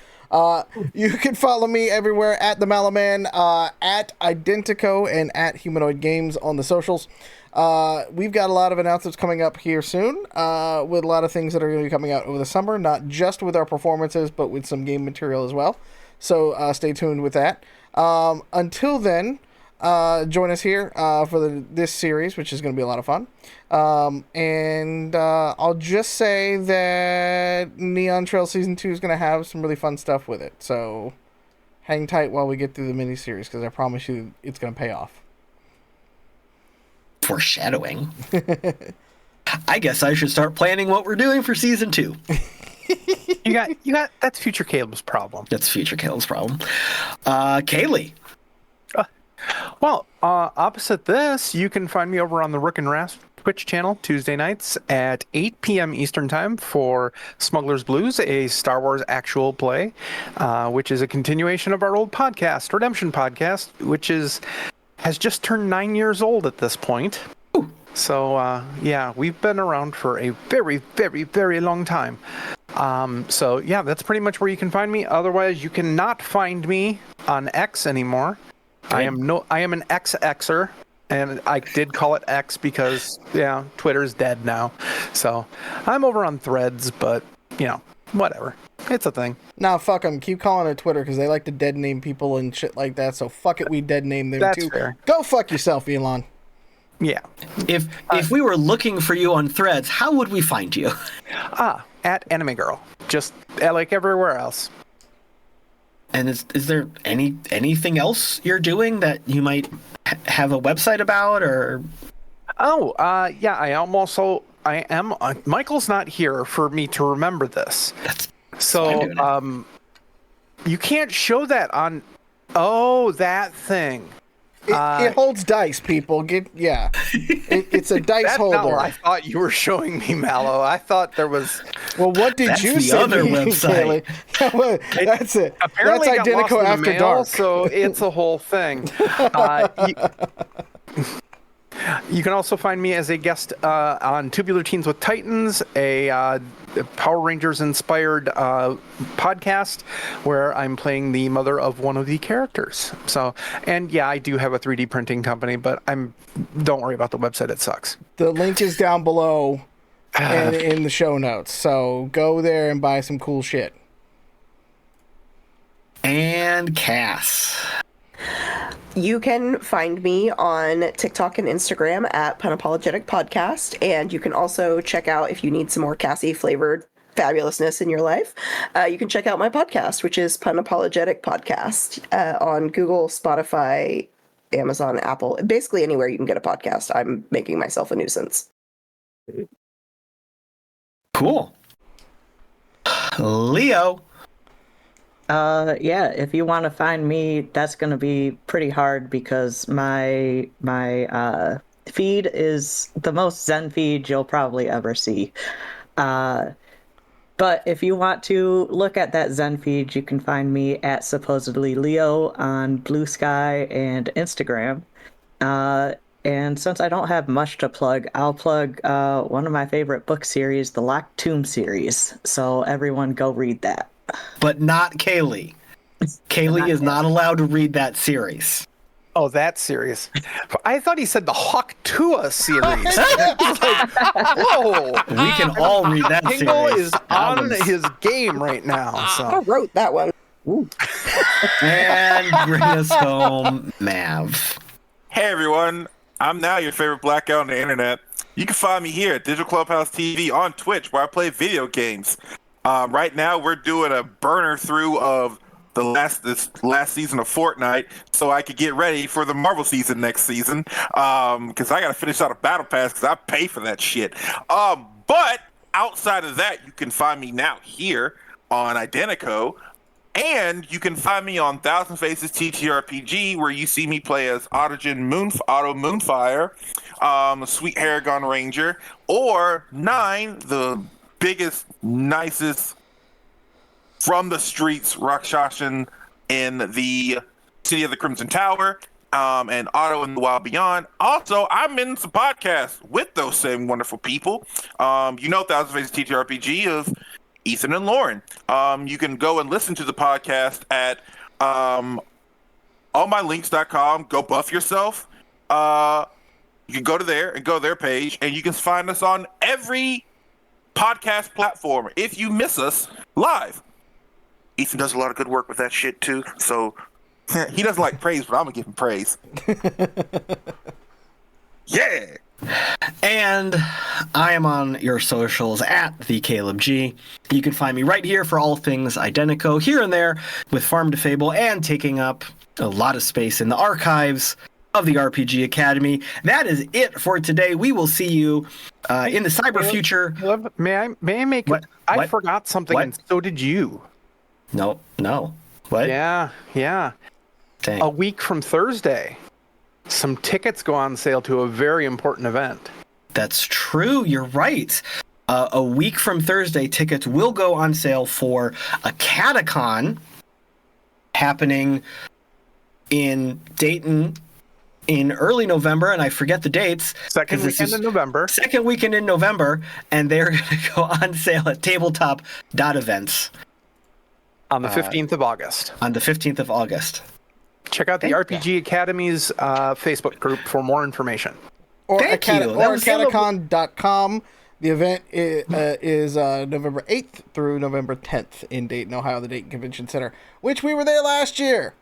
Speaker 3: You can follow me everywhere at the Mallo Man, at Identico, and at Humanoid Games on the socials. We've got a lot of announcements coming up here soon, with a lot of things that are going to be coming out over the summer, not just with our performances, but with some game material as well. So stay tuned with that. Until then, join us here for this series, which is going to be a lot of fun. And I'll just say that Neon Trail Season 2 is going to have some really fun stuff with it. So hang tight while we get through the miniseries, because I promise you it's going to pay off.
Speaker 2: Foreshadowing. I guess I should start planning what we're doing for Season 2.
Speaker 4: You got that's future Caleb's problem.
Speaker 2: That's future Caleb's problem. Kaylee.
Speaker 4: Well, opposite this, you can find me over on the Rook and Rasp Twitch channel Tuesday nights at 8 p.m. Eastern Time for Smuggler's Blues, a Star Wars actual play, which is a continuation of our old podcast, Redemption Podcast, which has just turned 9 years old at this point. Ooh. So, yeah, we've been around for a very, very, very long time. So, yeah, that's pretty much where you can find me. Otherwise, you cannot find me on X anymore. I am an XXer, and I did call it X because, Twitter's dead now. So, I'm over on Threads, but, whatever. It's a thing.
Speaker 3: Nah, fuck them. Keep calling it Twitter, because they like to dead name people and shit like that, so fuck it, we dead name them
Speaker 4: That's
Speaker 3: too.
Speaker 4: Fair.
Speaker 3: Go fuck yourself, Elon.
Speaker 4: Yeah.
Speaker 2: If we were looking for you on Threads, how would we find you?
Speaker 4: At Anime Girl. Just like everywhere else.
Speaker 2: And is there anything else you're doing that you might have a website about, or?
Speaker 4: Yeah, I I am. Michael's not here for me to remember this. So you can't show that on. Oh, that thing.
Speaker 3: It holds dice, people. It's a dice
Speaker 4: That's
Speaker 3: holder.
Speaker 4: not what I thought you were showing me, Mallo. I thought there was.
Speaker 3: Well, what did
Speaker 2: That's
Speaker 3: you
Speaker 2: the
Speaker 3: say?
Speaker 2: other website.
Speaker 3: Kaylee? That's it.
Speaker 4: Apparently,
Speaker 3: That's
Speaker 4: it got lost
Speaker 3: Identico
Speaker 4: in the
Speaker 3: After
Speaker 4: mail,
Speaker 3: Dark.
Speaker 4: So it's a whole thing. You can also find me as a guest on Tubular Teens with Titans, a Power Rangers inspired podcast where I'm playing the mother of one of the characters. So, and yeah, I do have a 3D printing company, but don't worry about the website. It sucks.
Speaker 3: The link is down below and in the show notes. So go there and buy some cool shit.
Speaker 2: And Cass.
Speaker 5: You can find me on TikTok and Instagram at punapologeticpodcast, and you can also check out, if you need some more Cassie flavored fabulousness in your life, you can check out my podcast, which is Punapologetic Podcast, on Google, Spotify, Amazon, Apple, basically anywhere you can get a podcast. I'm making myself a nuisance.
Speaker 2: Cool. Leo.
Speaker 6: Yeah, if you want to find me, that's going to be pretty hard because my feed is the most Zen feed you'll probably ever see. But if you want to look at that Zen feed, you can find me at supposedly Leo on Blue Sky and Instagram. And since I don't have much to plug, I'll plug one of my favorite book series, the Locked Tomb series. So everyone go read that.
Speaker 2: But not Kaylee. Kaylee is not allowed to read that series.
Speaker 4: Oh, that series. I thought he said the Hawk-Tua series. Like, whoa.
Speaker 2: We can all read that
Speaker 4: Tingle
Speaker 2: series.
Speaker 4: is on his game right now.
Speaker 5: I
Speaker 4: So.
Speaker 5: wrote that one. Ooh.
Speaker 2: And bring us home, Mav.
Speaker 7: Hey everyone, I'm now your favorite black guy on the internet. You can find me here at Digital Clubhouse TV on Twitch where I play video games. Right now we're doing a burner through of this last season of Fortnite so I could get ready for the Marvel season next season, because I gotta finish out a battle pass because I pay for that shit. But outside of that, you can find me now here on Identico, and you can find me on Thousand Faces TTRPG, where you see me play as Otto Moonfire, Sweet Haragon Ranger, or Nine, the biggest, nicest from the streets Rakshashan in the City of the Crimson Tower, and Otto in the Wild Beyond. Also, I'm in some podcasts with those same wonderful people. Thousand Faces TTRPG of Ethan and Lauren. You can go and listen to the podcast at allmylinks.com. Go buff yourself. You can go to there and go to their page, and you can find us on every podcast platform if you miss us live. Ethan does a lot of good work with that shit too, so he doesn't like praise, but I'm gonna give him praise. Yeah.
Speaker 2: And I am on your socials at the Caleb G. You can find me right here for all things Identico, here and there with Farm to Fable, and taking up a lot of space in the archives of the RPG Academy. That is it for today. We will see you in the cyber future.
Speaker 4: May I make
Speaker 2: What?
Speaker 4: I
Speaker 2: What?
Speaker 4: forgot something,
Speaker 2: What?
Speaker 4: and so did you.
Speaker 2: No. What?
Speaker 4: Yeah.
Speaker 2: Dang.
Speaker 4: A week from Thursday, some tickets go on sale to a very important event.
Speaker 2: That's true. You're right. A week from Thursday, tickets will go on sale for a Catacon happening in Dayton in early November, and I forget the dates.
Speaker 4: Second weekend in November.
Speaker 2: Second weekend in November, and they're going to go on sale at tabletop.events.
Speaker 4: On the 15th of August.
Speaker 2: On the 15th of August.
Speaker 4: Check out the RPG Academy's Facebook group for more information.
Speaker 3: Or
Speaker 2: Thank you. That was
Speaker 3: catacon.com. The event is November 8th through November 10th in Dayton, Ohio, the Dayton Convention Center, which we were there last year.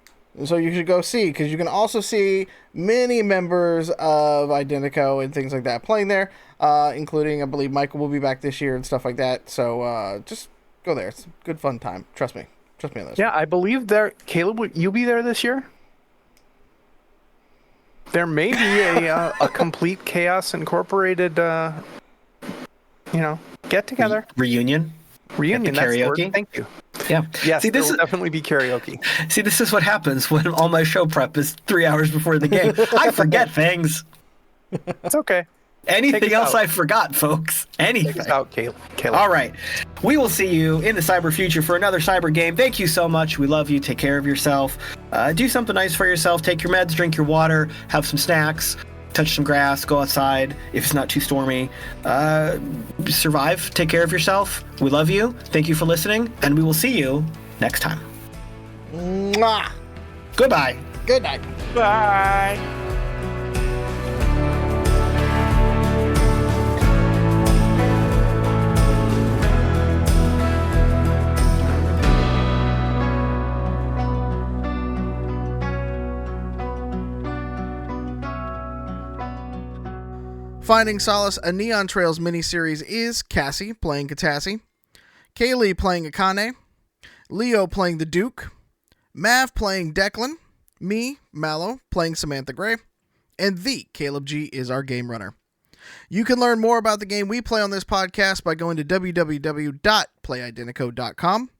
Speaker 3: So you should go see, because you can also see many members of Identico and things like that playing there, including, I believe, Michael will be back this year and stuff like that. So just go there. It's a good, fun time. Trust me. Trust me on this.
Speaker 4: Yeah, I believe there. Caleb, will you be there this year? There may be a complete Chaos Incorporated get together.
Speaker 2: Reunion.
Speaker 4: Reunion,
Speaker 2: At the
Speaker 4: that's the word.
Speaker 2: karaoke?
Speaker 4: Thank you.
Speaker 2: Yeah.
Speaker 4: Yes,
Speaker 2: See,
Speaker 4: there
Speaker 2: this
Speaker 4: will
Speaker 2: is
Speaker 4: definitely be karaoke.
Speaker 2: see, this is what happens when all my show prep is 3 hours before the game. I forget things.
Speaker 4: It's okay.
Speaker 2: Anything
Speaker 4: Take us
Speaker 2: else
Speaker 4: out.
Speaker 2: I forgot, folks. Anything.
Speaker 4: Take us out, Kaylee.
Speaker 2: All right. We will see you in the cyber future for another cyber game. Thank you so much. We love you. Take care of yourself. Do something nice for yourself. Take your meds, drink your water, have some snacks, touch some grass, go outside if it's not too stormy. Survive. Take care of yourself. We love you. Thank you for listening, and we will see you next time.
Speaker 3: Mwah.
Speaker 2: Goodbye.
Speaker 3: Good night.
Speaker 7: Bye.
Speaker 3: Finding Solace, a Neon Trails miniseries, is Cassie playing Catassie, Kaylee playing Akane, Leo playing the Duke, Mav playing Declan, me, Mallo, playing Samantha Gray, and the Caleb G is our game runner. You can learn more about the game we play on this podcast by going to www.playidentico.com.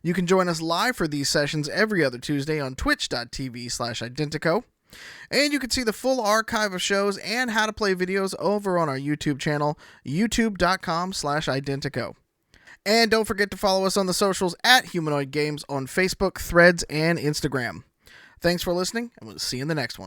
Speaker 3: You can join us live for these sessions every other Tuesday on twitch.tv/Identico. And you can see the full archive of shows and how to play videos over on our YouTube channel, youtube.com/Identico. And don't forget to follow us on the socials at Humanoid Games on Facebook, Threads, and Instagram. Thanks for listening, and we'll see you in the next one.